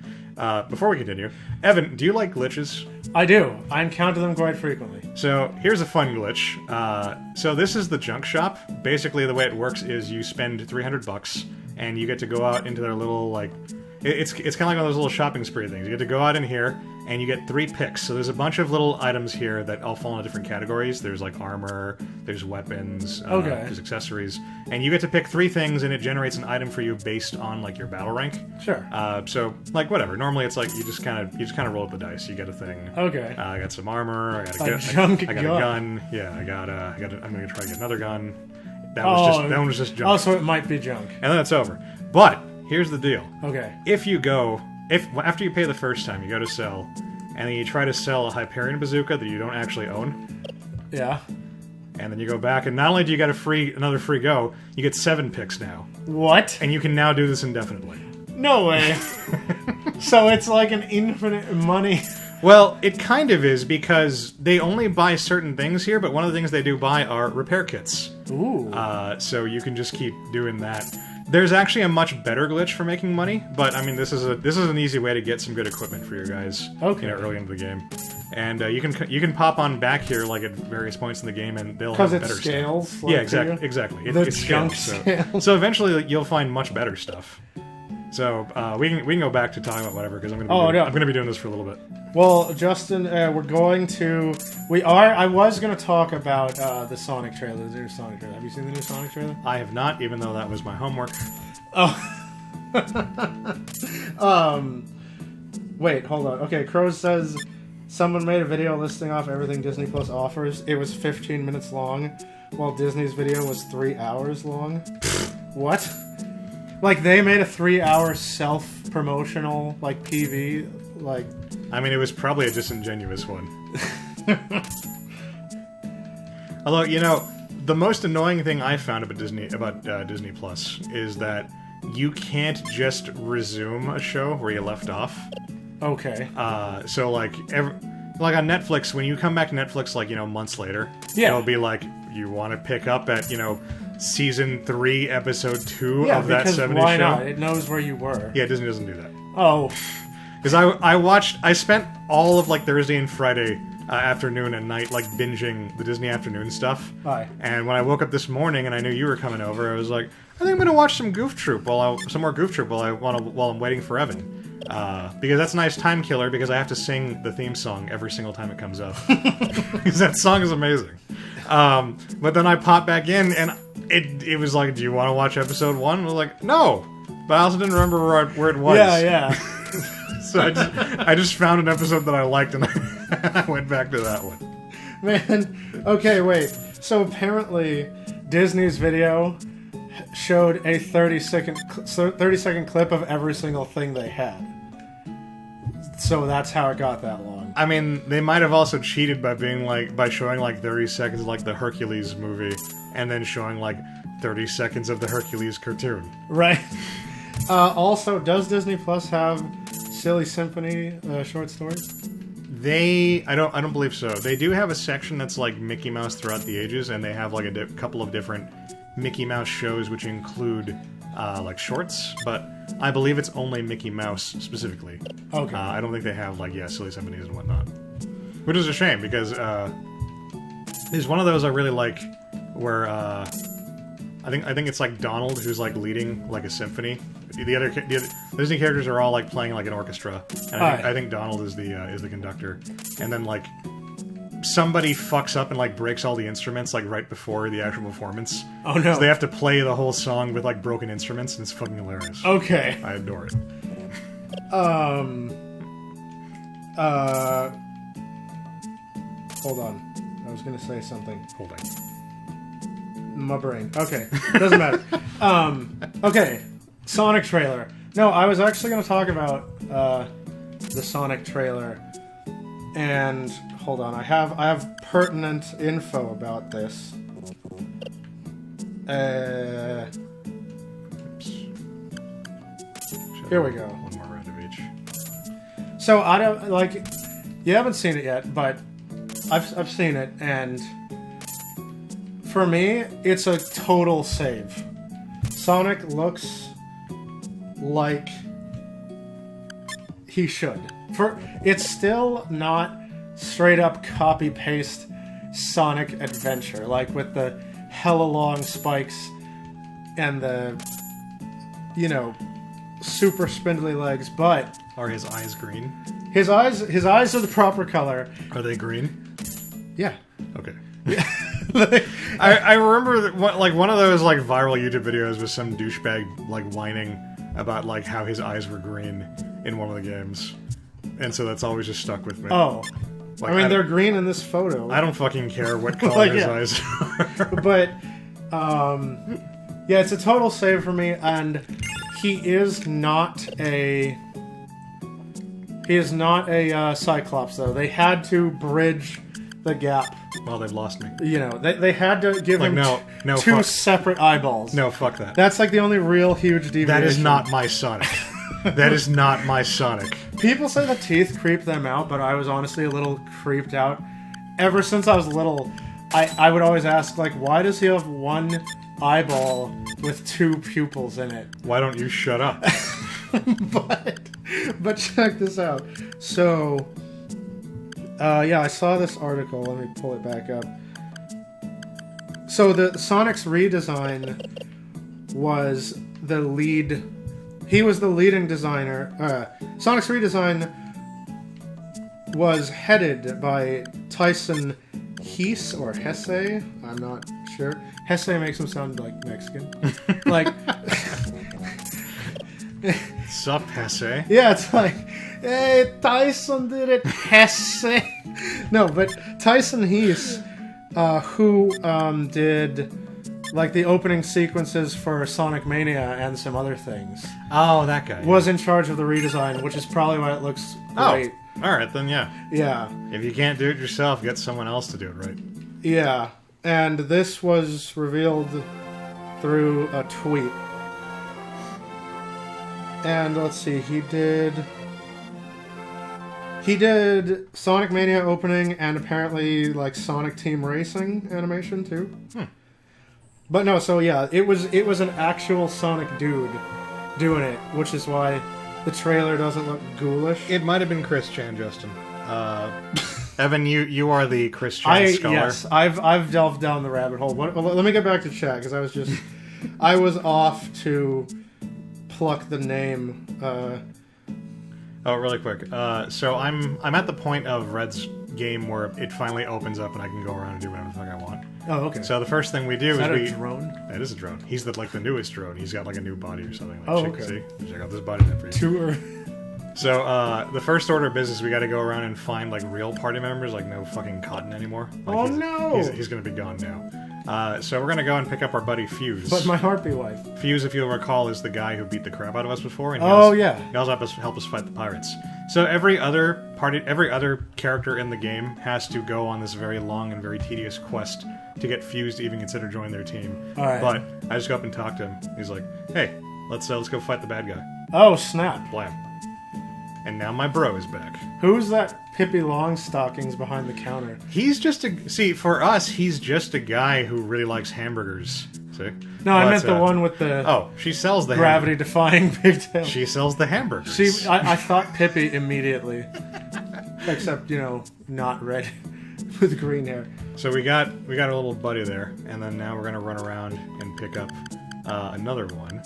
Before we continue, Evan, do you like glitches? I do. I encounter them quite frequently. So here's a fun glitch. So this is the junk shop. Basically, the way it works is you spend $300, and you get to go out into their little, like... It's kind of like one of those little shopping spree things. You get to go out in here, and you get 3 picks. So there's a bunch of little items here that all fall into different categories. There's like armor, there's weapons, there's accessories, and you get to pick 3 things, and it generates an item for you based on like your battle rank. Sure. So like whatever. Normally it's like you just kind of roll up the dice. You get a thing. Okay. I got some armor. I got a gun. Yeah. I'm gonna try to get another gun. That was just junk. Oh, so it might be junk. And then it's over. But here's the deal. Okay. After you pay the first time, you go to sell, and then you try to sell a Hyperion bazooka that you don't actually own. Yeah. And then you go back, and not only do you get another free go, you get 7 picks now. What? And you can now do this indefinitely. No way. So it's like an infinite money. Well, it kind of is, because they only buy certain things here, but one of the things they do buy are repair kits. Ooh. So you can just keep doing that. There's actually a much better glitch for making money, but I mean this is an easy way to get some good equipment for your guys. Okay. Early into the game, and you can pop on back here like at various points in the game, and they'll have better stuff. Because it scales. Yeah, exactly. The junk scales. So eventually you'll find much better stuff. So we can go back to talking about whatever because I'm gonna be doing this for a little bit. Well, Justin, I was going to talk about the Sonic trailer, the new Sonic trailer. Have you seen the new Sonic trailer? I have not, even though that was my homework. Oh. Wait, hold on. Okay, Crows says someone made a video listing off everything Disney Plus offers. It was 15 minutes long, while Disney's video was 3 hours long. What? Like, they made a 3-hour self-promotional, like, PV, like... I mean, it was probably a disingenuous one. Although, the most annoying thing I found about Disney Plus is that you can't just resume a show where you left off. Okay. So, like on Netflix, when you come back to Netflix, like, months later, it'll be like, you want to pick up at, Season 3, Episode 2 of that 70s show. Why not? It knows where you were. Yeah, Disney doesn't do that. Oh. Because I spent all of like Thursday and Friday afternoon and night like binging the Disney afternoon stuff. Hi. And when I woke up this morning and I knew you were coming over, I was like, I think I'm gonna watch some more Goof Troop while I'm waiting for Evan. Because that's a nice time killer because I have to sing the theme song every single time it comes up. Because that song is amazing. But then I popped back in and it was like, do you want to watch episode 1? I was like, no. But I also didn't remember where it was. Yeah. So I just found an episode that I liked and I went back to that one. Man, okay, wait. So apparently Disney's video showed a 30-second clip of every single thing they had. So that's how it got that long. I mean, they might have also cheated by showing like 30 seconds of like the Hercules movie and then showing like 30 seconds of the Hercules cartoon. Right. Also, does Disney Plus have Silly Symphony short stories? I don't believe so. They do have a section that's like Mickey Mouse throughout the ages, and they have like a couple of different Mickey Mouse shows which include like shorts, but I believe it's only Mickey Mouse specifically. Okay. I don't think they have like Silly Symphonies and whatnot, which is a shame because There's one of those I really like, where I think it's like Donald who's like leading like a symphony. The other Disney characters are all like playing like an orchestra, and I think Donald is the conductor. And then like somebody fucks up and like breaks all the instruments like right before the actual performance. Oh no! So they have to play the whole song with like broken instruments, and it's fucking hilarious. Okay. I adore it. Hold on. I was gonna say something. Hold on. My brain. Okay. Doesn't matter. Okay. Sonic trailer. No, I was actually gonna talk about the Sonic trailer. And hold on, I have pertinent info about this. Here we go. One more round of each. So I don't like. You haven't seen it yet, but I've seen it, and for me, it's a total save. Sonic looks like he should. It's still not straight up copy paste Sonic Adventure, like with the hella long spikes and the super spindly legs, but Are his eyes green? his eyes are the proper color. Are they green? Yeah. Okay. I remember that one of those like viral YouTube videos was some douchebag like whining about like how his eyes were green in one of the games, and so that's always just stuck with me. Oh. Like, I mean, they're green in this photo. I don't fucking care what color Like, his yeah. eyes are. But, yeah, it's a total save for me, and he is not a Cyclops, though. They had to bridge the gap. Well, they've lost me. They had to give him two fuck. separate eyeballs. No, fuck that. That's like the only real huge deviation. That is not my Sonic. That is not my Sonic. People say the teeth creep them out, but I was honestly a little creeped out. Ever since I was little, I would always ask, like, why does he have one eyeball with two pupils in it? Why don't you shut up? But check this out. So, yeah, I saw this article. Let me pull it back up. So the Sonic's redesign was the lead. He was the leading designer. Sonic's redesign was headed by Tyson Hesse or Hesse. I'm not sure. Hesse makes him sound like Mexican. Like, Sup, Hesse? yeah, it's like, hey, Tyson did it, Hesse. No, but Tyson Hesse, who did like the opening sequences for Sonic Mania and some other things, Oh, that guy. was in charge of the redesign, which is probably why it looks great. Oh, alright, then yeah. Yeah, If you can't do it yourself, get someone else to do it, right? yeah. And this was revealed through a tweet. And let's see, he did Sonic Mania opening and apparently like Sonic Team Racing animation too. But no, so yeah, it was an actual Sonic dude doing it, which is why the trailer doesn't look ghoulish. It might have been Chris Chan, Justin. Evan, you are the Chris Chan scholar. Yes, I've delved down the rabbit hole. Let me get back to chat because I was off to pluck the name. Oh, really quick. So I'm at the point of Red's game where it finally opens up and I can go around and do whatever the fuck I want. Oh, okay. So the first thing we do Is that is a drone? That is a drone. He's the newest drone. He's got like a new body or something. Like, Oh, check, okay. See? Check out this body type for you. Tour. So the first order of business, we got to go around and find like real party members, like no fucking Cotton anymore. Like, Oh, no! He's gonna be gone now. So we're gonna go and pick up our buddy Fuse. But my heartbeat wife. Fuse, if you'll recall, is the guy who beat the crap out of us before. And he Oh, also, yeah. He also help us fight the pirates. So every other character in the game has to go on this very long and very tedious quest to get Fuse to even consider joining their team. All right. But I just go up and talk to him. He's like, "Hey, let's go fight the bad guy." Oh, snap. Blam. And now my bro is back. Who's that Pippi Longstockings behind the counter? He's just for us, he's just a guy who really likes hamburgers. See? No, I But, meant the one with the Oh, she sells the gravity-defying pigtail. She sells the hamburgers. I thought Pippi immediately. Except, not red with green hair. So we got a little buddy there, and then now we're gonna run around and pick up another one.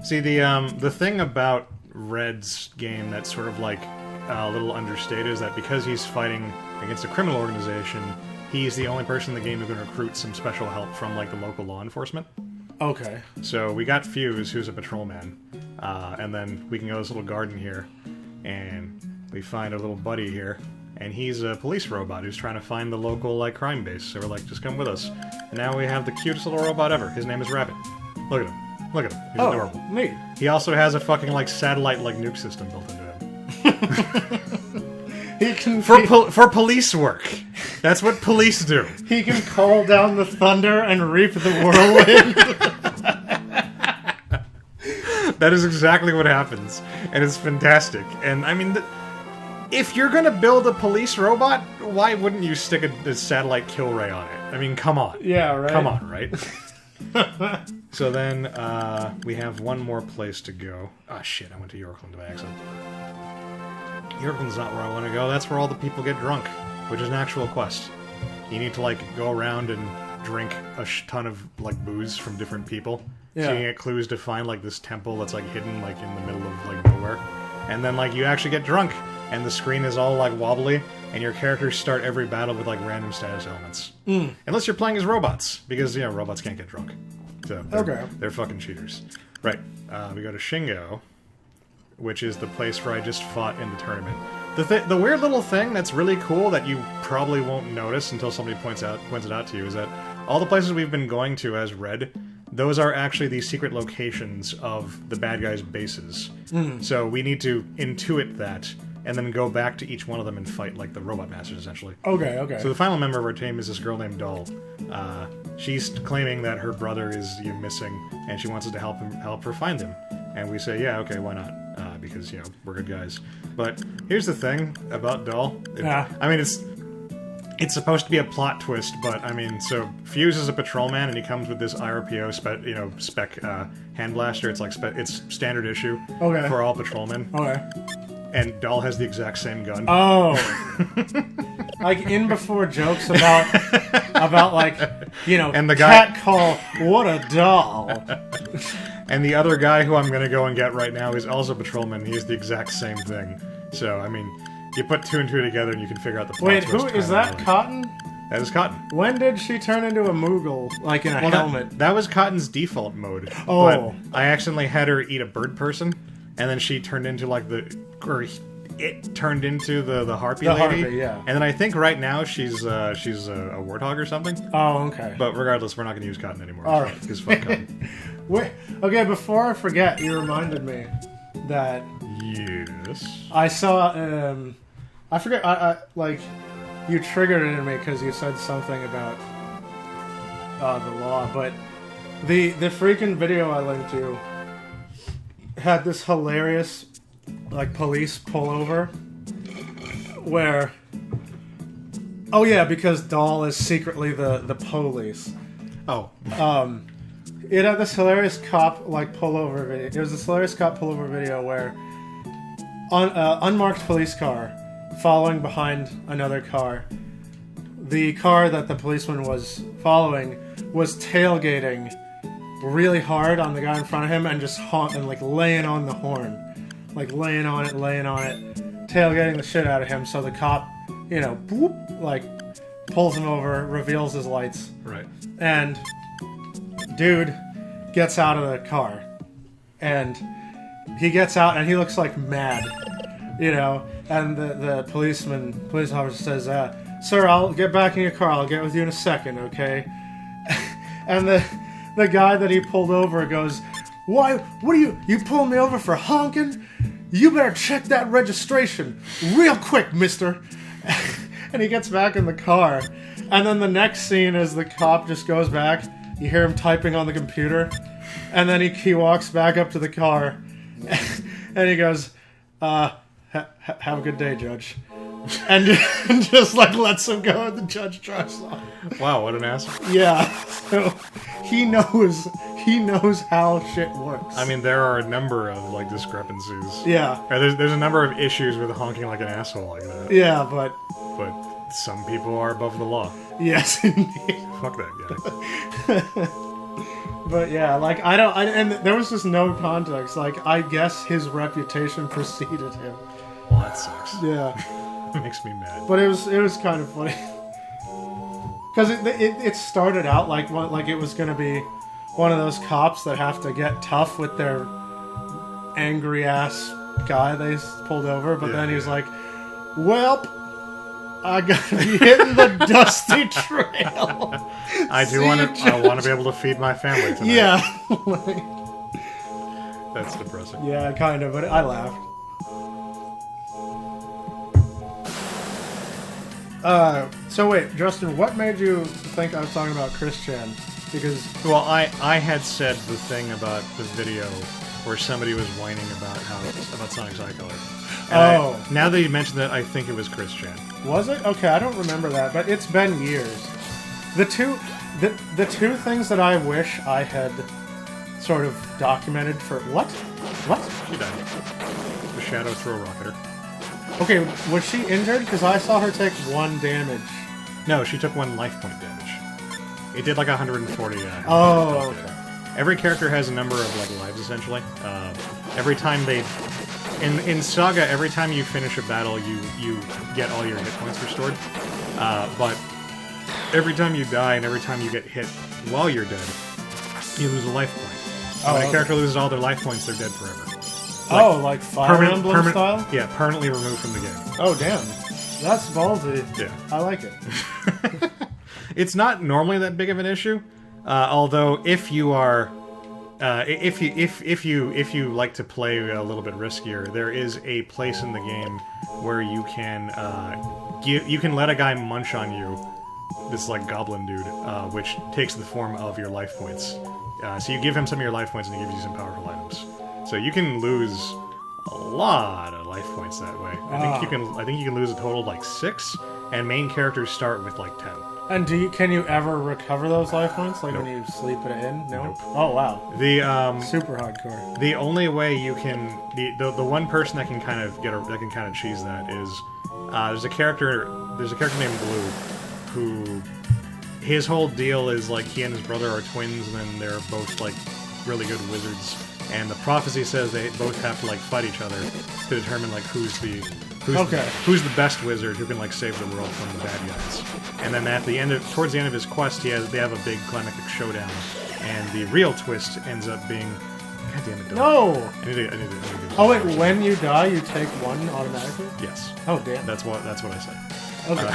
See, the thing about Red's game that's sort of like a little understated is that because he's fighting against a criminal organization, he's the only person in the game who can recruit some special help from like the local law enforcement. Okay. So we got Fuse, who's a patrolman, and then we can go to this little garden here, and we find a little buddy here, and he's a police robot who's trying to find the local like crime base. So we're like, just come with us. And now we have the cutest little robot ever. His name is Rabbit. Look at him. Look at him. He's adorable. Neat. He also has a fucking like satellite like nuke system built into him. He can For police work. That's what police do. he can call down the thunder and reap the whirlwind. That is exactly what happens, and it's fantastic. And I mean, if you're gonna build a police robot, why wouldn't you stick a satellite kill ray on it? I mean, come on. Yeah, right. Come on, right? So then we have one more place to go. Ah, shit! I went to Yorkland by accident. Yorkland's not where I want to go. That's where all the people get drunk, which is an actual quest. You need to like go around and drink a ton of like booze from different people. Yeah. So you get clues to find like this temple that's like hidden like in the middle of like nowhere, and then like you actually get drunk, and the screen is all like wobbly, and your characters start every battle with like random status elements. Unless you're playing as robots, because you know robots can't get drunk. So they're fucking cheaters. Right. We go to Shingo, which is the place where I just fought in the tournament. The weird little thing that's really cool that you probably won't notice until somebody points it out to you is that all the places we've been going to as Red, those are actually the secret locations of the bad guys' bases. So we need to intuit that and then go back to each one of them and fight like the robot masters, essentially. Okay. So the final member of our team is this girl named Doll. She's claiming that her brother is missing, and she wants us to help her find him. And we say, yeah, okay, why not? Because we're good guys. But here's the thing about Doll. I mean, it's supposed to be a plot twist, but I mean, so Fuse is a patrolman, and he comes with this IRPO spec hand blaster. It's like it's standard issue for all patrolmen. Okay. And Doll has the exact same gun. Oh. Like in before jokes about like, and the guy, cat call, what a doll. And the other guy who I'm going to go and get right now is also a patrolman. He's the exact same thing. So, I mean, you put two and two together and you can figure out the plot. Wait, who is that? Cotton? That is Cotton. When did she turn into a Moogle, like in a helmet? That was Cotton's default mode. Oh. But I accidentally had her eat a bird person, and then she turned into like it turned into the harpy lady. Harpy, yeah. And then I think right now she's a warthog or something. Oh, okay. But regardless, we're not going to use Cotton anymore. All right. Because fuck Cotton. Wait, okay, before I forget, you reminded me that... Yes? I saw, I forget, I like, you triggered it in me because you said something about the law, but the freaking video I linked you had this hilarious, like, police pullover where... Oh yeah, because Doll is secretly the police. Oh. It had this hilarious cop pullover video. It was this hilarious cop pullover video where on unmarked police car following behind another car, the car that the policeman was following was tailgating really hard on the guy in front of him and just laying on the horn, laying on it, tailgating the shit out of him. So the cop, pulls him over, reveals his lights, right, and dude gets out of the car, and he gets out and he looks like mad, and the police officer says, sir, I'll get back in your car, I'll get with you in a second, okay? And the guy that he pulled over goes, what are you pulling me over for honking? You better check that registration real quick, mister. And he gets back in the car, and then the next scene is the cop just goes back. You hear him typing on the computer, and then he walks back up to the car, and he goes, have a good day, Judge. And just lets him go, and the judge drives off. Wow, what an asshole. Yeah, so he knows how shit works. I mean, there are a number of, discrepancies. Yeah. There's a number of issues with honking like an asshole like that. Yeah, but Some people are above the law. Yes, indeed. Fuck that guy. But yeah, like and there was just no context. Like I guess his reputation preceded him. Well, that sucks. Yeah, It makes me mad. but it was kind of funny because it started out like it was gonna be one of those cops that have to get tough with their angry ass guy they pulled over, but then he's like, "Welp, I gotta be hitting the dusty trail." I want to be able to feed my family tonight. Yeah, That's depressing. yeah, kind of. But I laughed. So wait, Justin, what made you think I was talking about Chris Chan? Because Well, I had said the thing about the video where somebody was whining about Sonic's eye color. And now that you mentioned that, I think it was Chris Chan. was it? Okay, I don't remember that, but it's been years. The two things that I wish I had sort of documented for what? She died. The shadow threw a rocket at her. Okay, was she injured? Because I saw her take 1 damage. No, she took 1 life point damage. It did like 140. Oh, okay. Every character has a number of like lives essentially. Every time they, in Saga, every time you finish a battle, you get all your hit points restored. But every time you die and every time you get hit while you're dead, you lose a life point. When a character loses all their life points, they're dead forever. Like Fire Emblem style? Yeah, permanently removed from the game. Oh, damn. That's ballsy. Yeah. I like it. It's not normally that big of an issue, although if you are, if you like to play a little bit riskier, there is a place in the game where you can you can let a guy munch on you, this like goblin dude, which takes the form of your life points. So you give him some of your life points and he gives you some powerful items. So you can lose a lot of life points that way. I think you can lose a total of like 6, and main characters start with like 10. And can you ever recover those life points? Like Nope. when you sleep it in? No. Nope. Oh wow. The Super hardcore. the only way you can the one person that can kind of cheese that is there's a character named Blue who his whole deal is like he and his brother are twins and then they're both like really good wizards, and the prophecy says they both have to like fight each other to determine like who's the best wizard who can like save the world from the bad guys. And then towards the end of his quest, they have a big climactic showdown, and the real twist ends up being, God damn it, Dylan. No. I need to Oh wait, when you die, you take 1 automatically? Yes. Oh damn. That's what I said. Okay.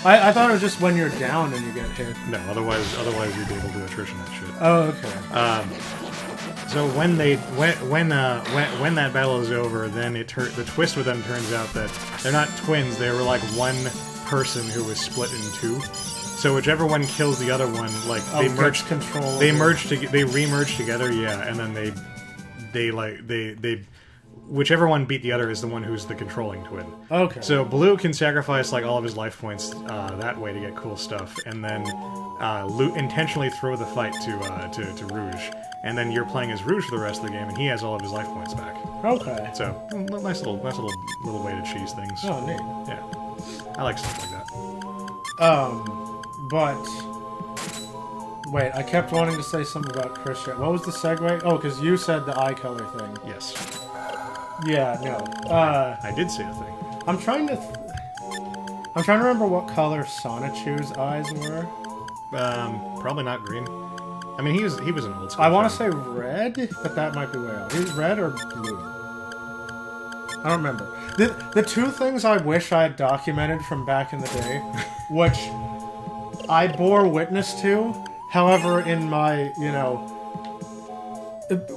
I thought it was just when you're down and you get hit. No, otherwise you'd be able to attrition that shit. Oh okay. So when that battle is over, then the twist with them turns out that they're not twins. They were like one person who was split in 2. So whichever one kills the other one, like they merge control. They remerge together, yeah, and then they whichever one beat the other is the one who's the controlling twin. Okay. So Blue can sacrifice like all of his life points that way to get cool stuff, and then intentionally throw the fight to Rouge, and then you're playing as Rouge for the rest of the game, and he has all of his life points back. Okay. So nice little way to cheese things. Oh neat. Yeah, I like stuff like that. But wait, I kept wanting to say something about Christian. What was the segue? Oh, because you said the eye color thing. Yes. Yeah, no. I did say a thing. I'm trying to remember what color Sonichu's eyes were. Probably not green. I mean, he was an old school. I want to fan. say red, but that might be way off. He was red or blue. I don't remember. The 2 things I wish I had documented from back in the day, which I bore witness to. However, in my,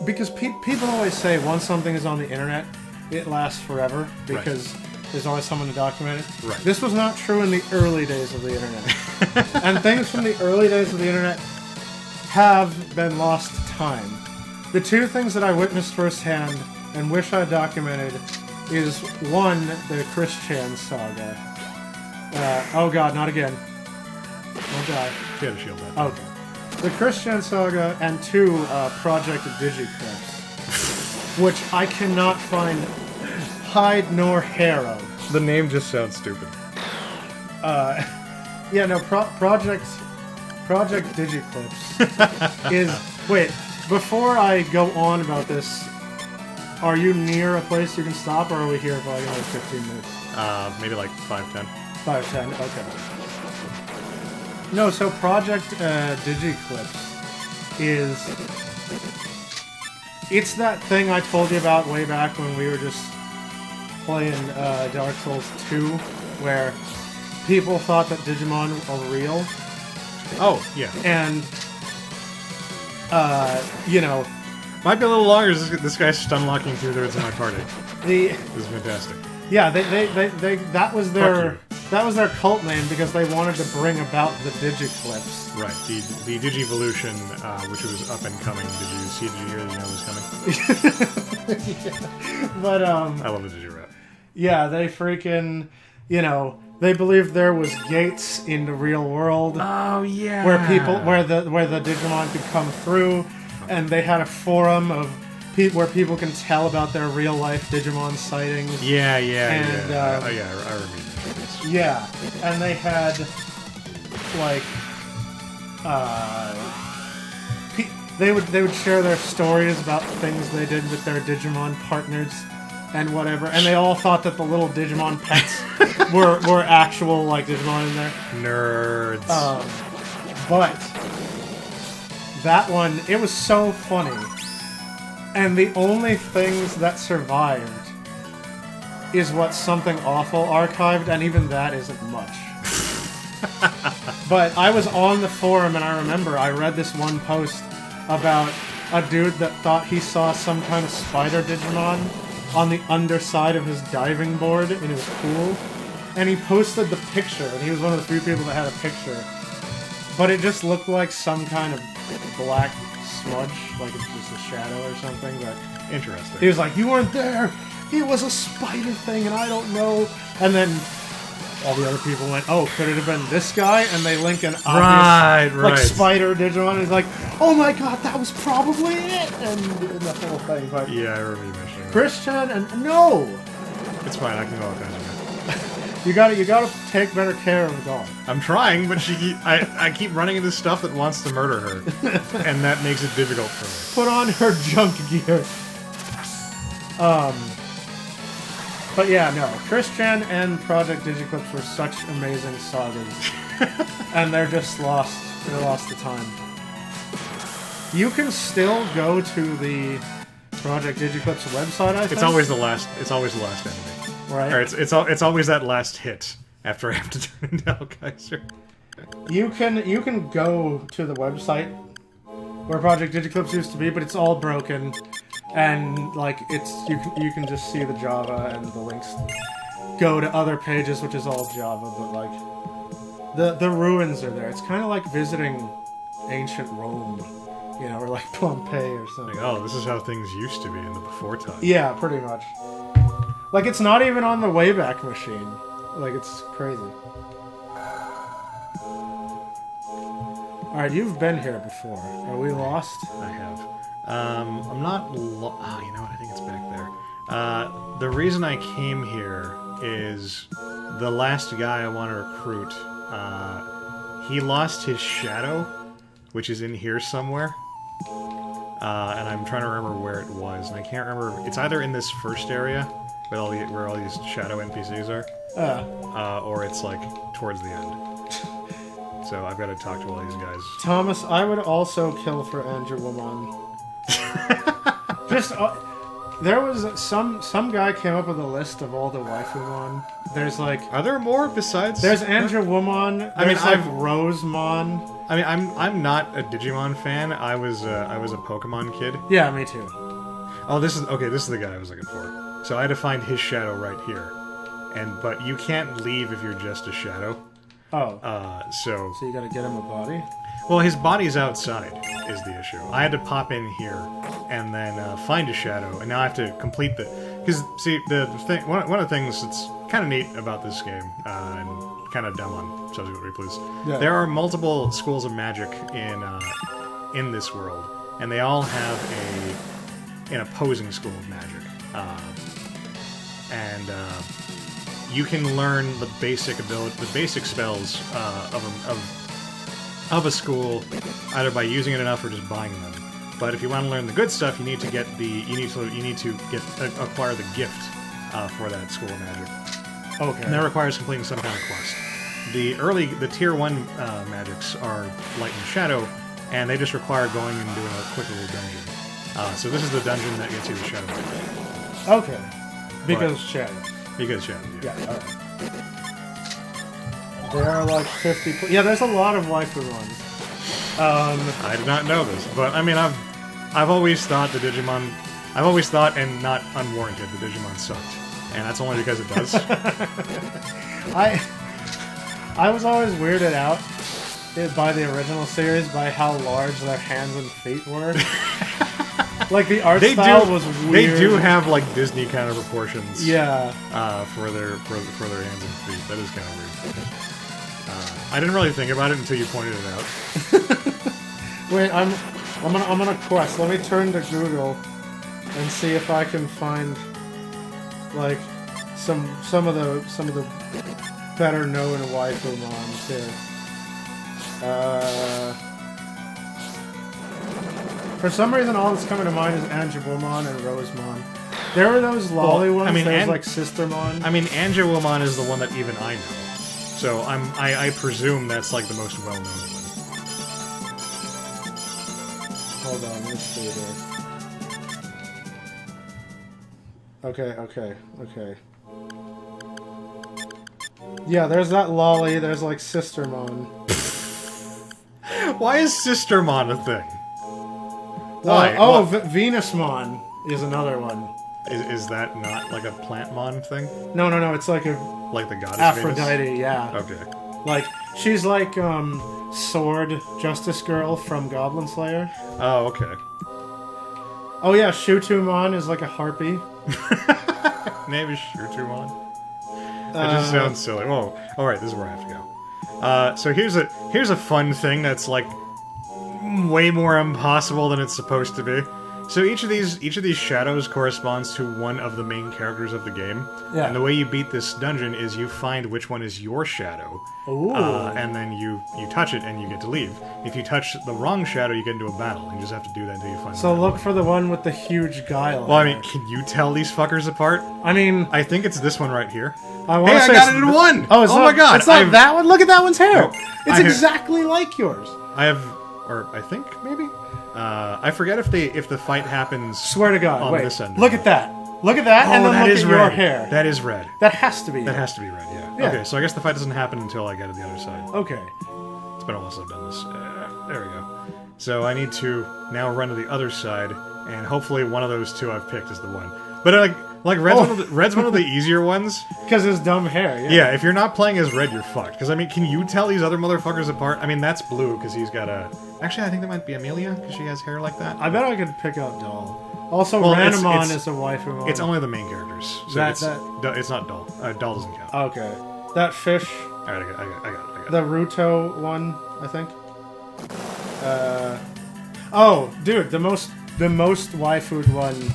because people always say once something is on the internet, it lasts forever because there's always someone to document it. Right. This was not true in the early days of the internet. And things from the early days of the internet have been lost to time. The 2 things that I witnessed firsthand and wish I documented is 1, the Chris Chan saga. Oh god, not again. Don't die. She had a shield back. Okay. The Chris Chan saga, and 2, Project Digicreps, which I cannot find hide nor hair of. The name just sounds stupid. Yeah, no, Project Digiclips is... Wait, before I go on about this, are you near a place you can stop, or are we here for like another 15 minutes? Maybe like 5-10. 5-10, okay. No, so Project Digiclips is... It's that thing I told you about way back when we were just playing Dark Souls 2, where people thought that Digimon were real. Oh, yeah. And, you know... Might be a little longer. This guy's stun locking 2/3 of my party. This is fantastic. Yeah, they that was their cult name because they wanted to bring about the Digiclips. Right, the Digivolution, which was up and coming. Did you hear that it was coming? Yeah. But I love the Digirap. Yeah, they freaking, they believed there was gates in the real world. Oh yeah. Where the Digimon could come through, and they had a forum of where people can tell about their real life Digimon sightings. Yeah. And, I remember this. Yeah, and they had like they would share their stories about things they did with their Digimon partners and whatever, and they all thought that the little Digimon pets were actual like Digimon in there. Nerds. But that one, it was so funny, and the only things that survived is what Something Awful archived, and even that isn't much. But I was on the forum, and I remember I read this one post about a dude that thought he saw some kind of spider Digimon on the underside of his diving board in his pool, and he posted the picture, and he was one of the few people that had a picture, but it just looked like some kind of black smudge, like it's just a shadow or something. But interesting. He was like, "You weren't there. It was a spider thing, and I don't know." And then all the other people went, "Oh, could it have been this guy?" And they link an obvious, like, spider Digimon. And he's like, "Oh my god, that was probably it!" And the whole thing. But yeah, I remember you mentioning Christian, and no! It's fine, I can go all kinds of it. You gotta take better care of the dog. I'm trying, but I keep running into stuff that wants to murder her. And that makes it difficult for me. Put on her junk gear. But yeah, no. Christian and Project Digiclips were such amazing sagas. And they're just lost. They lost the time. You can still go to the Project Digiclips website, I think. It's always the last enemy. Right. Or it's always that last hit after I have to turn into Alkaiser. You can go to the website where Project Digiclips used to be, but it's all broken. And like you can just see the Java, and the links go to other pages, which is all Java. But like the ruins are there. It's kind of like visiting ancient Rome, or like Pompeii or something. Like, oh, this is how things used to be in the before time. Yeah, pretty much. Like it's not even on the Wayback Machine. Like it's crazy. All right, you've been here before. Are we lost? I have. I'm not. You know what? I think it's back there. The reason I came here is the last guy I want to recruit. He lost his shadow, which is in here somewhere. And I'm trying to remember where it was, and I can't remember. It's either in this first area, where all these shadow NPCs are, or it's like towards the end. So I've got to talk to all these guys. Thomas, I would also kill for Andrew Woman. Just there was some guy came up with a list of all the waifumon. There's like, are there more besides? There's Andrew Woman. There's Rosemon. I mean, I'm not a Digimon fan. I was a Pokemon kid. Yeah, me too. Oh, this is the guy I was looking for. So I had to find his shadow right here, but you can't leave if you're just a shadow. Oh. So you gotta get him a body? Well, his body's outside is the issue. I had to pop in here and then find a shadow, and now I have to complete the... Because, see, one of the things that's kind of neat about this game, and kind of dumb on Subsequent Replays, there are multiple schools of magic in this world, and they all have an opposing school of magic. And you can learn the basic spells of a school either by using it enough or just buying them. But if you want to learn the good stuff, you need to get acquire the gift for that school of magic. Okay. And that requires completing some kind of quest. The tier 1 magics are light and shadow, and they just require going and doing a quick little dungeon. So this is the dungeon that gets you the shadow. Okay. Because shadow. Because shadow. Yeah. All right. There are like 50. Yeah, there's a lot of waifu ones. I did not know this, but I mean, I've always thought the Digimon. I've always thought, and not unwarranted, the Digimon sucked, and that's only because it does. I was always weirded out by the original series by how large their hands and feet were. Like the art style was weird. They do have like Disney kind of proportions. Yeah. For their hands and feet. That is kind of weird. I didn't really think about it until you pointed it out. Wait, I'm gonna quest. Let me turn to Google and see if I can find like some of the better known waifu mons here. For some reason, all that's coming to mind is Angelwomon and Rosemon. There were those lolly ones. I mean, there's like Sistermon. I mean, Angelwomon is the one that even I know. So I presume that's like the most well-known one. Hold on, let's see here. Okay. Yeah, there's that lolly. There's like Sistermon. Why is Sistermon a thing? Why? Venusmon is another one. Is that not like a Plantmon thing? No. It's like a the goddess Aphrodite. Venus? Yeah. Okay. Like she's like Sword Justice Girl from Goblin Slayer. Oh, okay. Oh yeah, Shutumon is like a harpy. Name is Shutumon. That just sounds silly. Whoa. All right, this is where I have to go. So here's a fun thing that's like way more impossible than it's supposed to be. So each of these shadows corresponds to one of the main characters of the game. Yeah. And the way you beat this dungeon is you find which one is your shadow. Ooh. And then you touch it and you get to leave. If you touch the wrong shadow, you get into a battle. And you just have to do that until you find. So look for the one with the huge guile. Well, I mean, can you tell these fuckers apart? I mean, I think it's this one right here. I got it in one! Oh, my god! It's not that one? Look at that one's hair! No, it's exactly like yours. I think, maybe? I forget if the fight happens. Swear to God! On wait, this end. Look at that! Look at that, and then that look is at red. your hair. That is red. That has to be. That has to be red. Yeah. Okay, so I guess the fight doesn't happen until I get to the other side. Okay. It's been a while since I've done this. There we go. So I need to now run to the other side, and hopefully one of those two I've picked is the one. But like Red's one of the easier ones. Because his dumb hair. Yeah. Yeah. If you're not playing as Red, you're fucked. Because I mean, can you tell these other motherfuckers apart? I mean, that's Blue because he's got a. Actually, I think that might be Amelia because she has hair like that. I bet I could pick out Doll. Also, Ranamon is a waifu. It's only the main characters. So it's not Doll. Doll doesn't count. Okay. That fish. Alright, I got it. The Ruto one, I think. Oh, dude, the most waifu'd one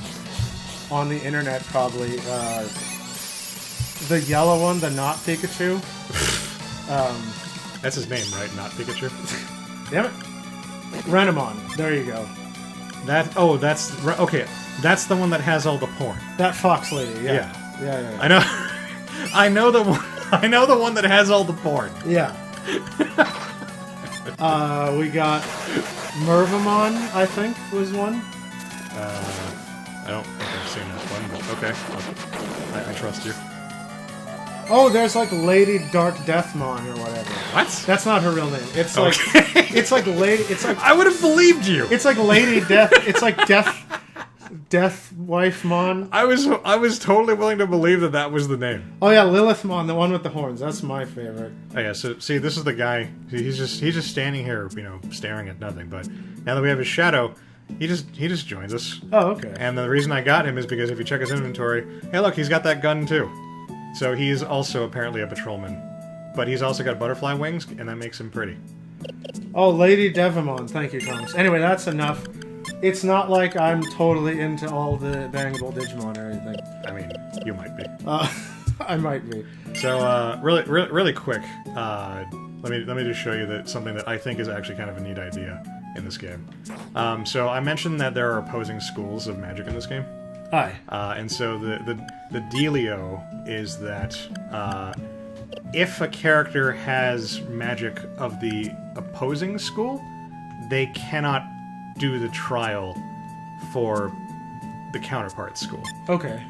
on the internet probably. The yellow one, the not Pikachu. That's his name, right? Not Pikachu. Damn it. Renamon. There you go. That's okay. That's the one that has all the porn. That fox lady. Yeah. I know. I know the one. I know the one that has all the porn. Yeah. We got Mervamon, I think, was one. I don't think I've seen that one, but okay. I trust you. Oh, there's like Lady Dark Deathmon or whatever. What? That's not her real name. It's like it's like Lady. It's like I would have believed you. It's like Lady Death. It's like Death Wife Mon. I was totally willing to believe that was the name. Oh yeah, Lilithmon, the one with the horns. That's my favorite. Oh yeah. So see, this is the guy. He's just standing here, staring at nothing. But now that we have his shadow. He just joins us. Oh, okay. And the reason I got him is because if you check his inventory, hey look, he's got that gun too. So he's also apparently a patrolman. But he's also got butterfly wings, and that makes him pretty. Oh, Lady Devamon. Thank you, Thomas. Anyway, that's enough. It's not like I'm totally into all the bangable Digimon or anything. I mean, you might be. I might be. So, really quick, let me just show you something that I think is actually kind of a neat idea in this game. So I mentioned that there are opposing schools of magic in this game. Aye. And so the dealio is that if a character has magic of the opposing school, they cannot do the trial for the counterpart school. Okay.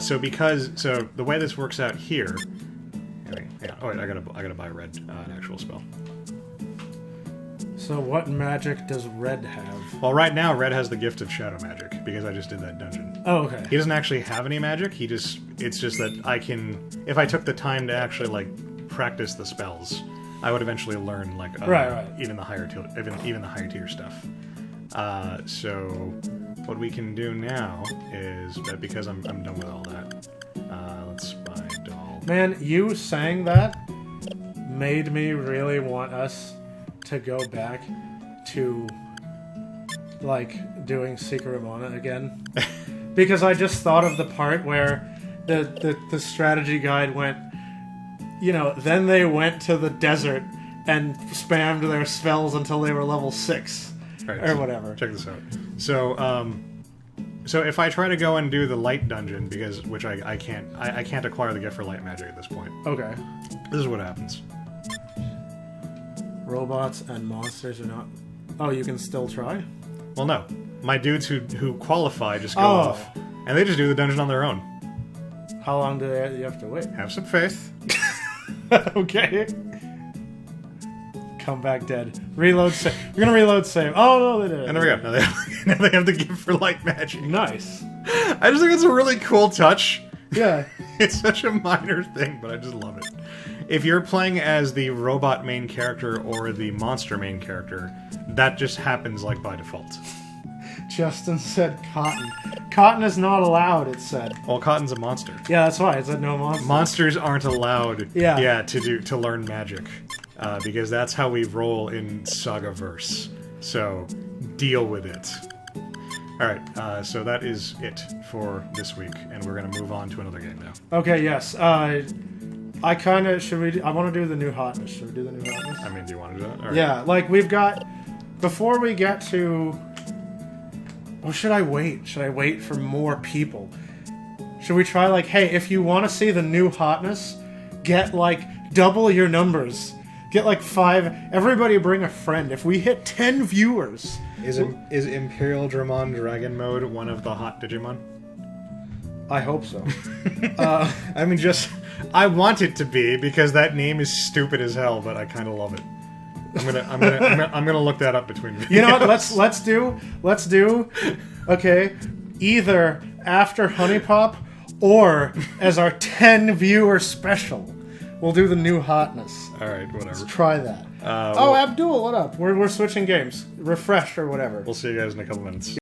So the way this works out here. Yeah. Oh wait, I gotta buy red an actual spell. So what magic does Red have? Well, right now Red has the gift of shadow magic because I just did that dungeon. Oh, okay. He doesn't actually have any magic. It's just that I can, if I took the time to actually like practice the spells, I would eventually learn like right. even the higher tier stuff. So what we can do now is that because I'm done with all that, let's buy doll. Man, you saying that made me really want us to go back to like doing Secret of Mana again. Because I just thought of the part where the strategy guide went, then they went to the desert and spammed their spells until they were level 6. Right, or whatever. Check this out. So if I try to go and do the light dungeon, which I can't acquire the gift for light magic at this point. Okay. This is what happens. Robots and monsters are not... Oh, you can still try? Well, no. My dudes who qualify just go off, and they just do the dungeon on their own. How long do you have to wait? Have some faith. Okay. Come back dead. Reload save. We're gonna reload save. Oh, no, they did it. And there we go. Now they have the gift for light magic. Nice. I just think it's a really cool touch. Yeah. It's such a minor thing, but I just love it. If you're playing as the robot main character or the monster main character, that just happens like by default. Justin said cotton. Cotton is not allowed, it said. Well, Cotton's a monster. Yeah, that's why. It said no monster. Monsters aren't allowed Yeah. to learn magic. Because that's how we roll in Sagaverse. So, deal with it. Alright, so that is it for this week, and we're going to move on to another game now. Okay, yes. I want to do the new hotness. Should we do the new hotness? I mean, do you want to do that? All right. Yeah, like we've got... Before we get to... Or should I wait? Should I wait for more people? Should we try like, hey, if you want to see the new hotness, get like double your numbers. Get like 5. Everybody bring a friend. If we hit 10 viewers... Is Imperial Dramon Dragon Mode one of the hot Digimon? I hope so. I mean, I want it to be because that name is stupid as hell, but I kind of love it. I'm gonna look that up between videos. You know what? Let's do. Okay, either after Honey Pop or as our 10 viewer special. We'll do the new hotness. All right, whatever. Let's try that. Abdul, what up? We're switching games. Refresh or whatever. We'll see you guys in a couple minutes.